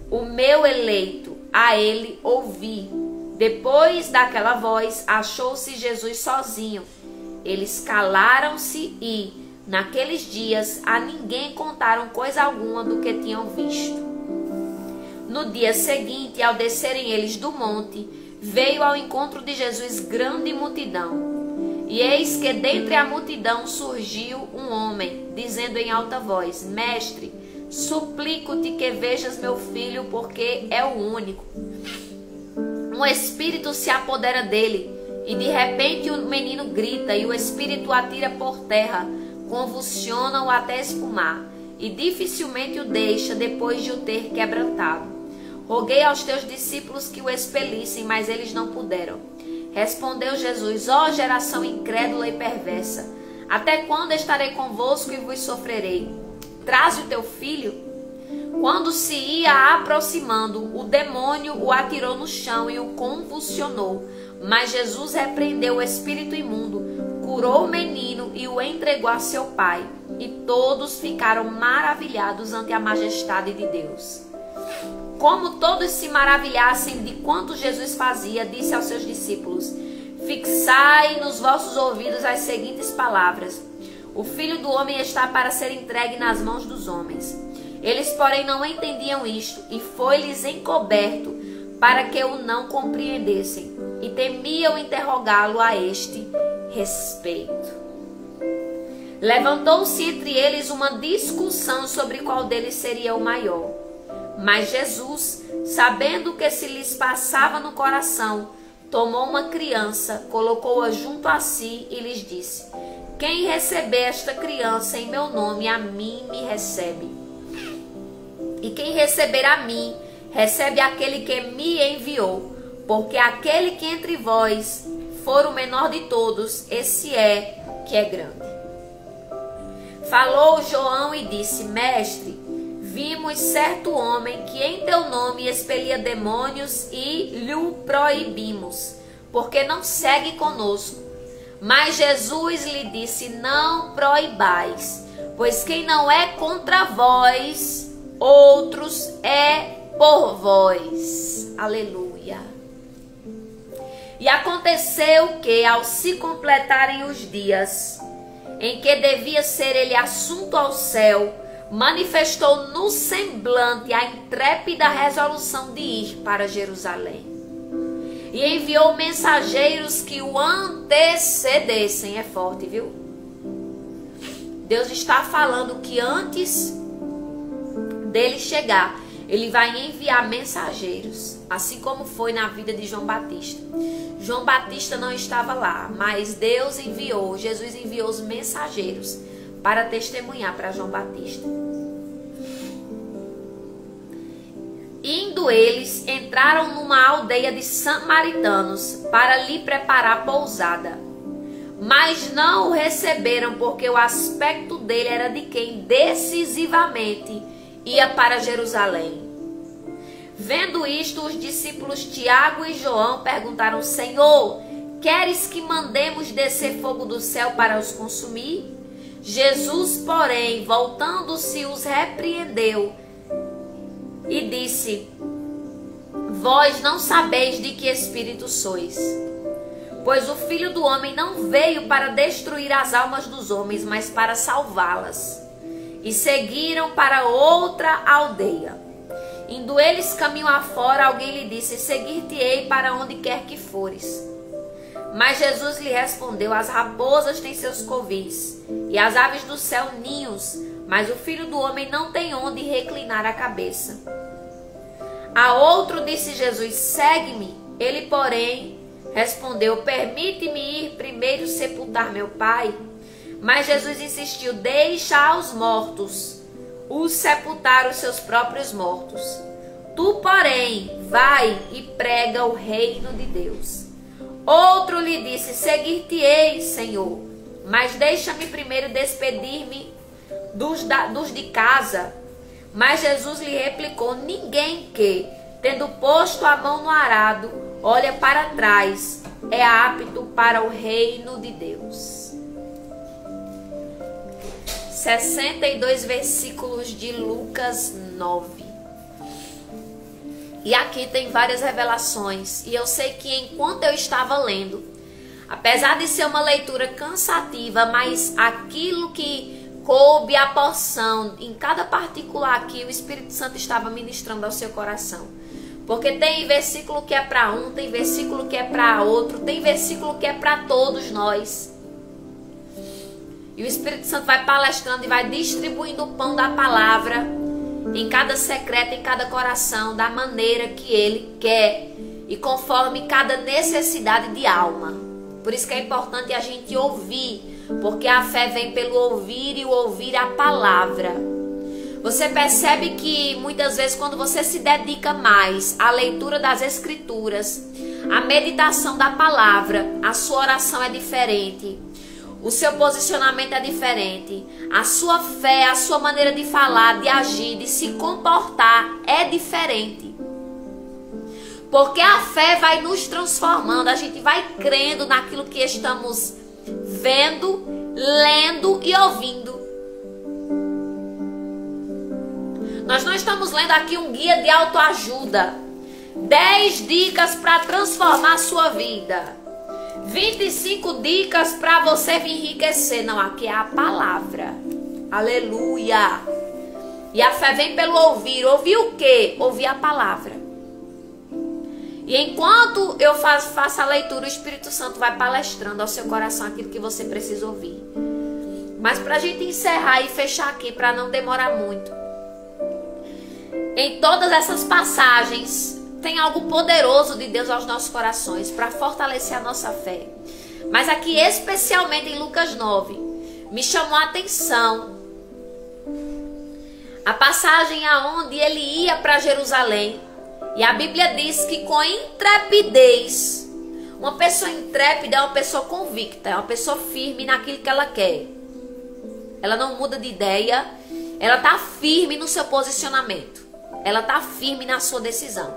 o meu eleito, a ele ouvi. Depois daquela voz, achou-se Jesus sozinho. Eles calaram-se e, naqueles dias, a ninguém contaram coisa alguma do que tinham visto. No dia seguinte, ao descerem eles do monte, veio ao encontro de Jesus grande multidão. E eis que dentre a multidão surgiu um homem, dizendo em alta voz: Mestre, suplico-te que vejas meu filho, porque é o único. Um espírito se apodera dele, e de repente o menino grita, e o espírito o atira por terra, convulsiona-o até espumar, e dificilmente o deixa depois de o ter quebrantado. Roguei aos teus discípulos que o expelissem, mas eles não puderam. Respondeu Jesus: ó geração incrédula e perversa, até quando estarei convosco e vos sofrerei? Traze o teu filho. Quando se ia aproximando, o demônio o atirou no chão e o convulsionou. Mas Jesus repreendeu o espírito imundo, curou o menino e o entregou a seu pai. E todos ficaram maravilhados ante a majestade de Deus. Como todos se maravilhassem de quanto Jesus fazia, disse aos seus discípulos: Fixai nos vossos ouvidos as seguintes palavras: O Filho do Homem está para ser entregue nas mãos dos homens. Eles, porém, não entendiam isto, e foi-lhes encoberto, para que o não compreendessem, e temiam interrogá-lo a este respeito. Levantou-se entre eles uma discussão sobre qual deles seria o maior. Mas Jesus, sabendo o que se lhes passava no coração, tomou uma criança, colocou-a junto a si e lhes disse: Quem receber esta criança em meu nome, a mim me recebe. E quem receber a mim, recebe aquele que me enviou. Porque aquele que entre vós for o menor de todos, esse é que é grande. Falou João e disse: Mestre, vimos certo homem que em teu nome expelia demônios e lhe proibimos, porque não segue conosco. Mas Jesus lhe disse: não proibais, pois quem não é contra vós, outros é por vós. Aleluia. E aconteceu que, ao se completarem os dias em que devia ser ele assunto ao céu, manifestou no semblante a intrépida resolução de ir para Jerusalém. E enviou mensageiros que o antecedessem. É forte, viu? Deus está falando que antes dele chegar, ele vai enviar mensageiros, assim como foi na vida de João Batista. João Batista não estava lá, mas Deus enviou, Jesus enviou os mensageiros para testemunhar para João Batista. Indo eles, entraram numa aldeia de samaritanos para lhe preparar pousada. Mas não o receberam, porque o aspecto dele era de quem decisivamente ia para Jerusalém. Vendo isto, os discípulos Tiago e João perguntaram: Senhor, queres que mandemos descer fogo do céu para os consumir? Jesus, porém, voltando-se, os repreendeu e disse: Vós não sabeis de que espírito sois, pois o Filho do Homem não veio para destruir as almas dos homens, mas para salvá-las. E seguiram para outra aldeia. Indo eles caminho afora, alguém lhe disse: Seguir-te-ei para onde quer que fores. Mas Jesus lhe respondeu: As raposas têm seus covis, e as aves do céu ninhos, mas o Filho do Homem não tem onde reclinar a cabeça. A outro disse Jesus: Segue-me. Ele, porém, respondeu: Permite-me ir primeiro sepultar meu pai. Mas Jesus insistiu: Deixa aos mortos os sepultar os seus próprios mortos. Tu, porém, vai e prega o reino de Deus. Outro lhe disse: Seguir-te-ei, Senhor, mas deixa-me primeiro despedir-me dos de casa. Mas Jesus lhe replicou: Ninguém que, tendo posto a mão no arado, olha para trás, é apto para o reino de Deus. 62 versículos de Lucas 9. E aqui tem várias revelações. E eu sei que enquanto eu estava lendo, apesar de ser uma leitura cansativa, mas aquilo que coube a porção, em cada particular aqui, o Espírito Santo estava ministrando ao seu coração. Porque tem versículo que é para um, tem versículo que é para outro, tem versículo que é para todos nós. E o Espírito Santo vai palestrando e vai distribuindo o pão da palavra em cada secreto, em cada coração, da maneira que Ele quer e conforme cada necessidade de alma. Por isso que é importante a gente ouvir, porque a fé vem pelo ouvir e o ouvir a palavra. Você percebe que muitas vezes quando você se dedica mais à leitura das Escrituras, à meditação da palavra, a sua oração é diferente. O seu posicionamento é diferente. A sua fé, a sua maneira de falar, de agir, de se comportar é diferente. Porque a fé vai nos transformando. A gente vai crendo naquilo que estamos vendo, lendo e ouvindo. Nós não estamos lendo aqui um guia de autoajuda. 10 dicas para transformar a sua vida. 25 dicas para você vir enriquecer. Não, aqui é a palavra. Aleluia. E a fé vem pelo ouvir. Ouvir o quê? Ouvir a palavra. E enquanto eu faço a leitura, o Espírito Santo vai palestrando ao seu coração aquilo que você precisa ouvir. Mas para a gente encerrar e fechar aqui, para não demorar muito. Em todas essas passagens tem algo poderoso de Deus aos nossos corações para fortalecer a nossa fé. Mas aqui especialmente em Lucas 9, me chamou a atenção. A passagem aonde ele ia para Jerusalém. E a Bíblia diz que com intrepidez, uma pessoa intrépida é uma pessoa convicta, é uma pessoa firme naquilo que ela quer. Ela não muda de ideia, ela está firme no seu posicionamento. Ela está firme na sua decisão.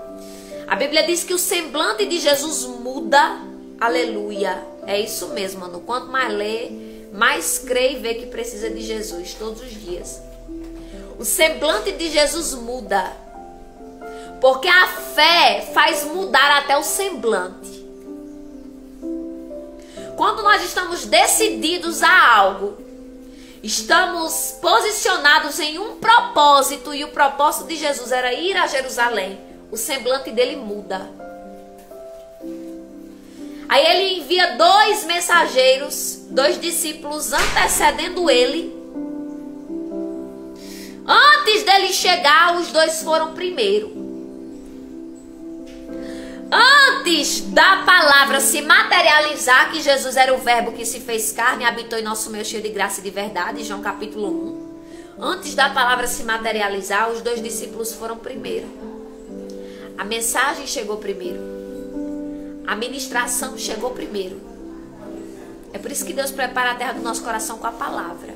A Bíblia diz que o semblante de Jesus muda. Aleluia. É isso mesmo, mano. Quanto mais lê, mais crê e vê que precisa de Jesus todos os dias. O semblante de Jesus muda. Porque a fé faz mudar até o semblante. Quando nós estamos decididos a algo, estamos posicionados em um propósito, e o propósito de Jesus era ir a Jerusalém, o semblante dele muda. Aí ele envia 2 mensageiros, 2 discípulos antecedendo ele. Antes dele chegar, os 2 foram primeiro. Antes da palavra se materializar, que Jesus era o verbo que se fez carne e habitou em nosso meio cheio de graça e de verdade, João capítulo 1. Antes da palavra se materializar, os 2 discípulos foram primeiro. A mensagem chegou primeiro. A ministração chegou primeiro. É por isso que Deus prepara a terra do nosso coração com a palavra.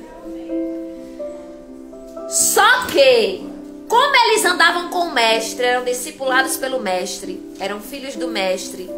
Só que, como eles andavam com o mestre, eram discipulados pelo mestre, eram filhos do mestre,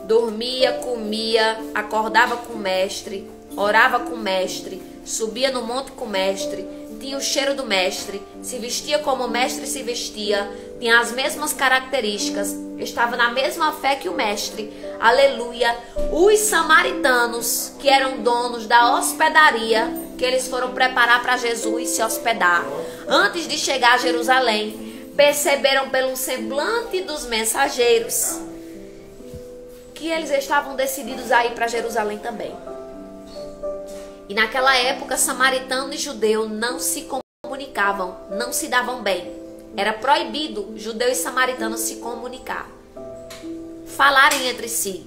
dormia, comia, acordava com o mestre, orava com o mestre, subia no monte com o mestre, tinha o cheiro do mestre, se vestia como o mestre se vestia, tinha as mesmas características, estava na mesma fé que o mestre. Aleluia. Os samaritanos, que eram donos da hospedaria, que eles foram preparar para Jesus se hospedar, antes de chegar a Jerusalém, perceberam pelo semblante dos mensageiros que eles estavam decididos a ir para Jerusalém também. E naquela época, samaritano e judeu não se comunicavam, não se davam bem. Era proibido judeu e samaritano se comunicar, falarem entre si.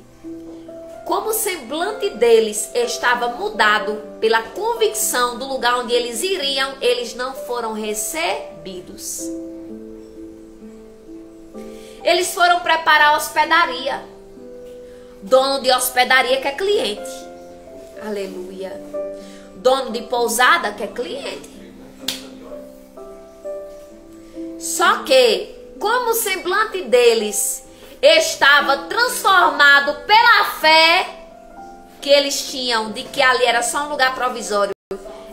Como o semblante deles estava mudado pela convicção do lugar onde eles iriam, eles não foram recebidos. Eles foram preparar a hospedaria. Dono de hospedaria que é cliente. Aleluia. Dono de pousada que é cliente. Só que, como o semblante deles estava transformado pela fé que eles tinham de que ali era só um lugar provisório,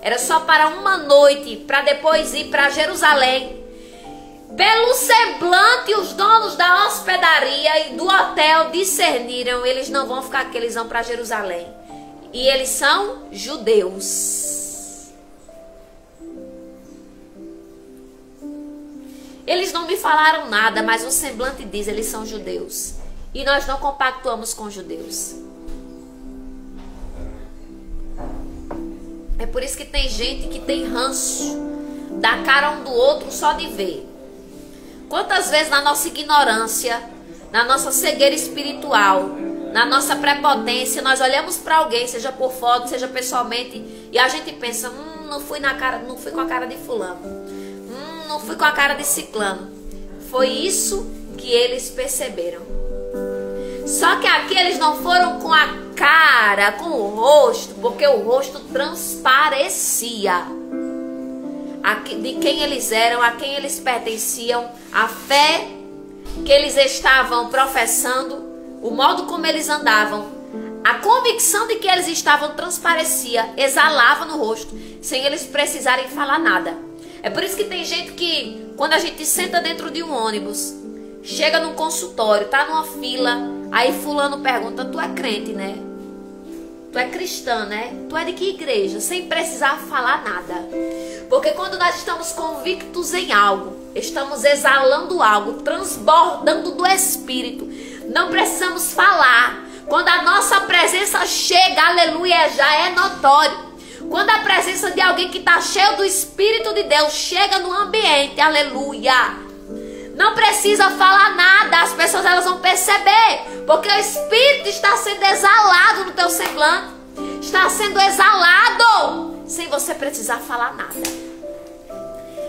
era só para uma noite, para depois ir para Jerusalém. Pelo semblante, os donos da hospedaria e do hotel discerniram: eles não vão ficar aqui, eles vão para Jerusalém. E eles são judeus. Eles não me falaram nada, mas o semblante diz: eles são judeus. E nós não compactuamos com judeus. É por isso que tem gente que tem ranço da cara um do outro só de ver. Quantas vezes na nossa ignorância, na nossa cegueira espiritual, na nossa prepotência, nós olhamos para alguém, seja por foto, seja pessoalmente, e a gente pensa: não fui com a cara de fulano. Não fui com a cara de ciclano. Foi isso que eles perceberam. Só que aqui eles não foram com a cara, com o rosto, porque o rosto transparecia de quem eles eram, a quem eles pertenciam, a fé que eles estavam professando, o modo como eles andavam, a convicção de que eles estavam transparecia, exalava no rosto, sem eles precisarem falar nada. É por isso que tem gente que, quando a gente senta dentro de um ônibus, chega num consultório, tá numa fila, aí fulano pergunta: tu é crente, né? Tu é cristã, né? Tu é de que igreja? Sem precisar falar nada. Porque quando nós estamos convictos em algo, estamos exalando algo, transbordando do Espírito, não precisamos falar. Quando a nossa presença chega, aleluia, já é notório. Quando a presença de alguém que está cheio do Espírito de Deus chega no ambiente, aleluia, não precisa falar nada, as pessoas elas vão perceber, porque o Espírito está sendo exalado no teu semblante, está sendo exalado. sem você precisar falar nada.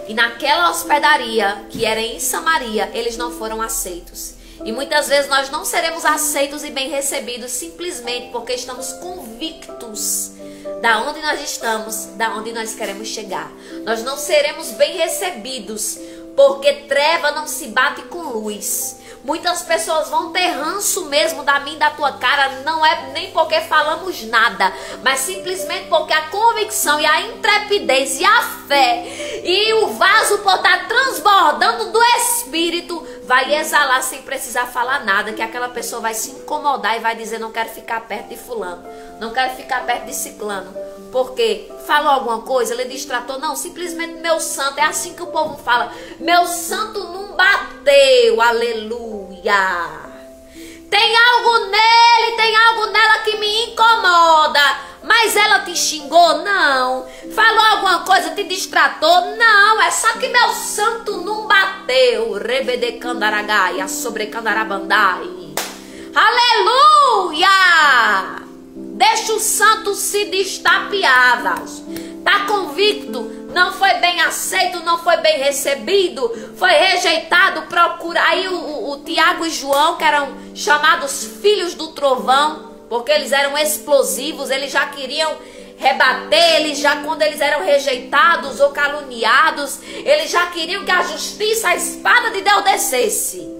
E naquela hospedaria, que era em Samaria, eles não foram aceitos. E muitas vezes nós não seremos aceitos e bem recebidos simplesmente porque estamos convictos da onde nós estamos, da onde nós queremos chegar. Nós não seremos bem recebidos porque treva não se bate com luz. Muitas pessoas vão ter ranço mesmo da minha e da tua cara, não é nem porque falamos nada, mas simplesmente porque a convicção e a intrepidez e a fé e o vaso por estar transbordando do Espírito vai exalar sem precisar falar nada, que aquela pessoa vai se incomodar e vai dizer: não quero ficar perto de fulano, não quero ficar perto de ciclano. Porque falou alguma coisa, ele distratou? Não, simplesmente meu santo, é assim que o povo fala, meu santo não bateu, aleluia. Tem algo nele, tem algo nela que me incomoda, mas ela te xingou? Não. Falou alguma coisa, te distratou? Não, é só que meu santo não bateu. Rebede candaragaia, sobre candarabandai. Aleluia! Deixa o santo se destapear, vaso. Tá convicto? Não foi bem aceito, não foi bem recebido, foi rejeitado, procura. Aí o Tiago e João, que eram chamados filhos do trovão, porque eles eram explosivos, eles já queriam rebater, eles já, quando eles eram rejeitados ou caluniados, eles já queriam que a justiça, a espada de Deus descesse.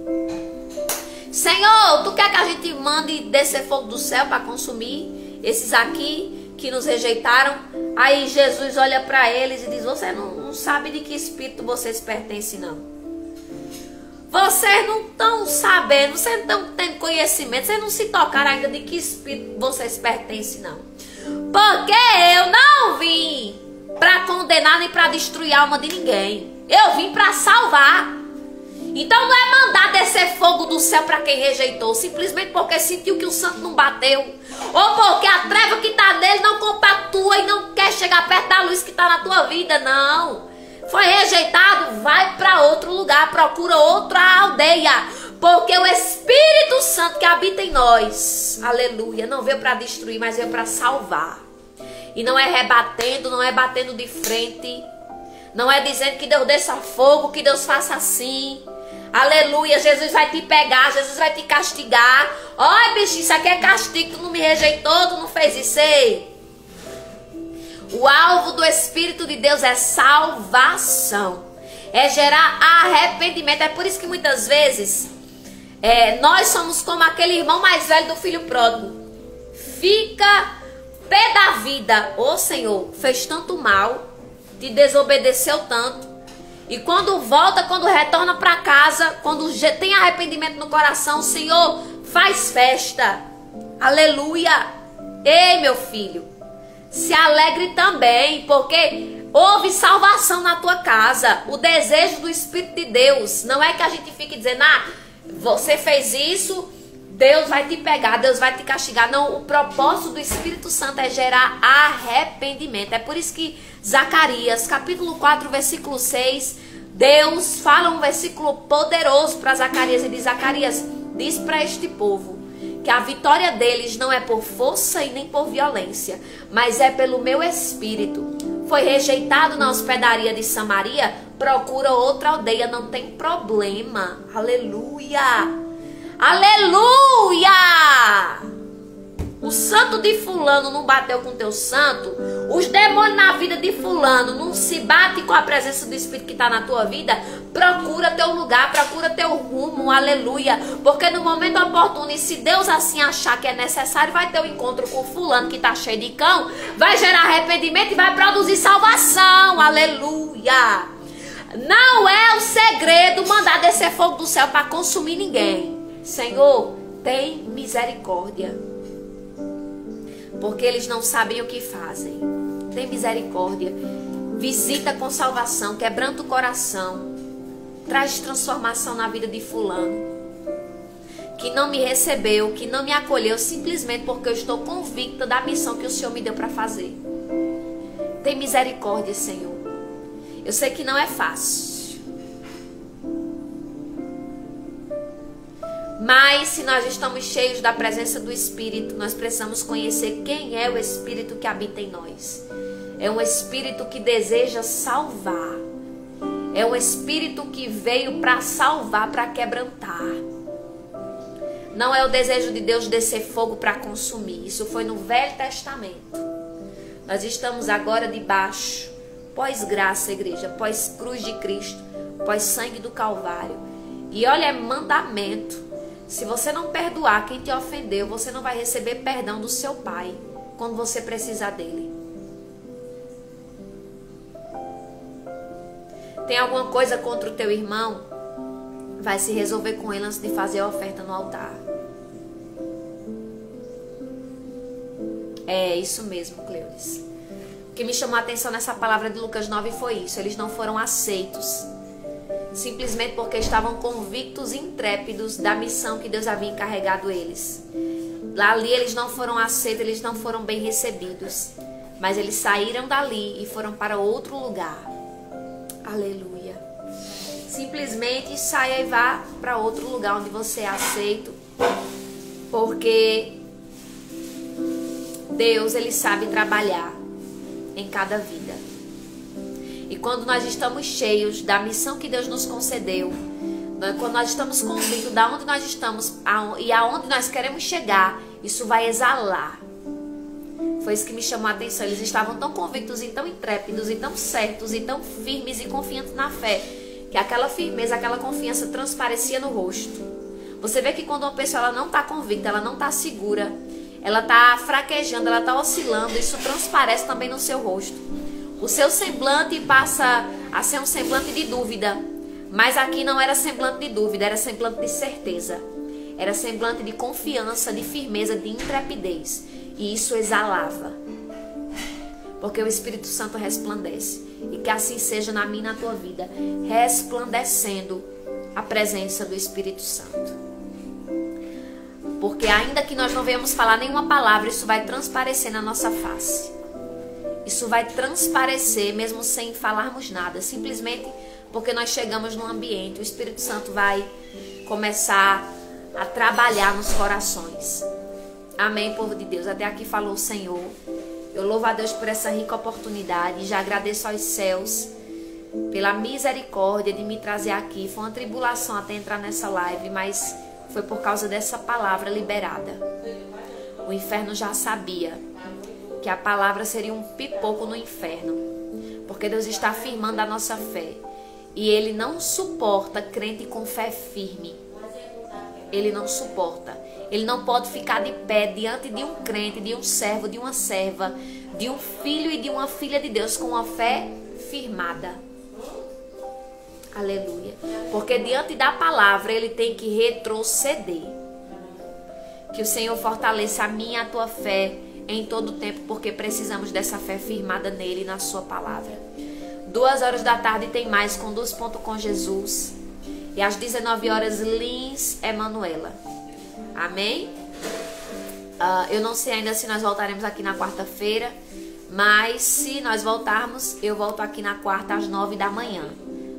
Senhor, tu quer que a gente mande descer fogo do céu para consumir esses aqui que nos rejeitaram? Aí Jesus olha para eles e diz: você não sabe de que espírito vocês pertencem, não. Vocês não estão sabendo, vocês não estão tendo conhecimento, vocês não se tocaram ainda de que espírito vocês pertencem, não. Porque eu não vim para condenar nem para destruir a alma de ninguém. Eu vim para salvar. Então não é mandar descer fogo do céu para quem rejeitou, simplesmente porque sentiu que o santo não bateu, ou porque a treva que está nele não compactua e não quer chegar perto da luz que está na tua vida. Não. Foi rejeitado, vai para outro lugar, procura outra aldeia, porque o Espírito Santo que habita em nós, aleluia, não veio para destruir, mas veio para salvar. E não é rebatendo, não é batendo de frente, não é dizendo que Deus desça fogo, que Deus faça assim. Aleluia, Jesus vai te pegar, Jesus vai te castigar. Olha, bicho, isso aqui é castigo, tu não me rejeitou, tu não fez isso aí. O alvo do Espírito de Deus é salvação, é gerar arrependimento. É por isso que muitas vezes nós somos como aquele irmão mais velho do filho pródigo. Fica pé da vida. Ô Senhor, fez tanto mal, te desobedeceu tanto. E quando volta, quando retorna para casa, quando tem arrependimento no coração, o Senhor faz festa. Aleluia. Ei, meu filho, se alegre também, porque houve salvação na tua casa. O desejo do Espírito de Deus não é que a gente fique dizendo: ah, você fez isso, Deus vai te pegar, Deus vai te castigar. Não, o propósito do Espírito Santo é gerar arrependimento. É por isso que Zacarias, capítulo 4, versículo 6, Deus fala um versículo poderoso para Zacarias e diz: Zacarias, diz para este povo que a vitória deles não é por força e nem por violência, mas é pelo meu Espírito. Foi rejeitado na hospedaria de Samaria, procura outra aldeia, não tem problema. Aleluia! Aleluia! O santo de fulano não bateu com teu santo, os demônios na vida de fulano não se batem com a presença do Espírito que está na tua vida. Procura teu lugar, procura teu rumo, aleluia. Porque no momento oportuno, e se Deus assim achar que é necessário, vai ter um encontro com fulano que está cheio de cão, vai gerar arrependimento e vai produzir salvação, aleluia. Não é o segredo mandar descer fogo do céu para consumir ninguém. Senhor, tem misericórdia, porque eles não sabem o que fazem. Tem misericórdia. Visita com salvação, quebranta o coração. Traz transformação na vida de fulano, que não me recebeu, que não me acolheu, simplesmente porque eu estou convicta da missão que o Senhor me deu para fazer. Tem misericórdia, Senhor. Eu sei que não é fácil, mas se nós estamos cheios da presença do Espírito, nós precisamos conhecer quem é o Espírito que habita em nós. É um espírito que deseja salvar. É um espírito que veio para salvar, para quebrantar. Não é o desejo de Deus descer fogo para consumir. Isso foi no Velho Testamento. Nós estamos agora debaixo, pós-graça, igreja, pós-cruz de Cristo, pós-sangue do Calvário. E olha, é mandamento. Se você não perdoar quem te ofendeu, você não vai receber perdão do seu Pai quando você precisar dele. Tem alguma coisa contra o teu irmão? Vai se resolver com ele antes de fazer a oferta no altar. É isso mesmo, Cleuris. O que me chamou a atenção nessa palavra de Lucas 9 foi isso. Eles não foram aceitos, simplesmente porque estavam convictos e intrépidos da missão que Deus havia encarregado eles. Ali eles não foram aceitos, eles não foram bem recebidos. Mas eles saíram dali e foram para outro lugar. Aleluia. Simplesmente saia e vá para outro lugar onde você é aceito. Porque Deus, Ele sabe trabalhar em cada vida. E quando nós estamos cheios da missão que Deus nos concedeu, quando nós estamos convictos de onde nós estamos e aonde nós queremos chegar, isso vai exalar. Foi isso que me chamou a atenção. Eles estavam tão convictos e tão intrépidos e tão certos e tão firmes e confiantes na fé, que aquela firmeza, aquela confiança transparecia no rosto. Você vê que quando uma pessoa ela não está convicta, ela não está segura, ela está fraquejando, ela está oscilando, isso transparece também no seu rosto. O seu semblante passa a ser um semblante de dúvida, mas aqui não era semblante de dúvida, era semblante de certeza. Era semblante de confiança, de firmeza, de intrepidez. E isso exalava. Porque o Espírito Santo resplandece. E que assim seja na minha e na tua vida, resplandecendo a presença do Espírito Santo. Porque ainda que nós não venhamos falar nenhuma palavra, isso vai transparecer na nossa face. Isso vai transparecer mesmo sem falarmos nada. Simplesmente porque nós chegamos num ambiente, o Espírito Santo vai começar a trabalhar nos corações. Amém, povo de Deus. Até aqui falou o Senhor. Eu louvo a Deus por essa rica oportunidade e já agradeço aos céus pela misericórdia de me trazer aqui. Foi uma tribulação até entrar nessa live, mas foi por causa dessa palavra liberada. O inferno já sabia que a palavra seria um pipoco no inferno, porque Deus está afirmando a nossa fé e Ele não suporta crente com fé firme. Ele não suporta. Ele não pode ficar de pé diante de um crente, de um servo, de uma serva, de um filho e de uma filha de Deus com uma fé firmada. Aleluia. Porque diante da palavra ele tem que retroceder. Que o Senhor fortaleça a minha e a tua fé em todo o tempo, porque precisamos dessa fé firmada nele e na sua palavra. 2h da tarde tem mais Conduz Ponto com Jesus. E às 19h, Lins Emanuela. Amém? Eu não sei ainda se nós voltaremos aqui na quarta-feira, mas se nós voltarmos, eu volto aqui na quarta às 9 da manhã.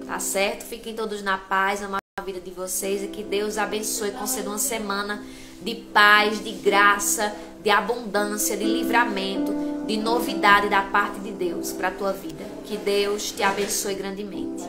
Tá certo? Fiquem todos na paz, na vida de vocês, e que Deus abençoe, conceda uma semana de paz, de graça, de abundância, de livramento, de novidade da parte de Deus para a tua vida. Que Deus te abençoe grandemente.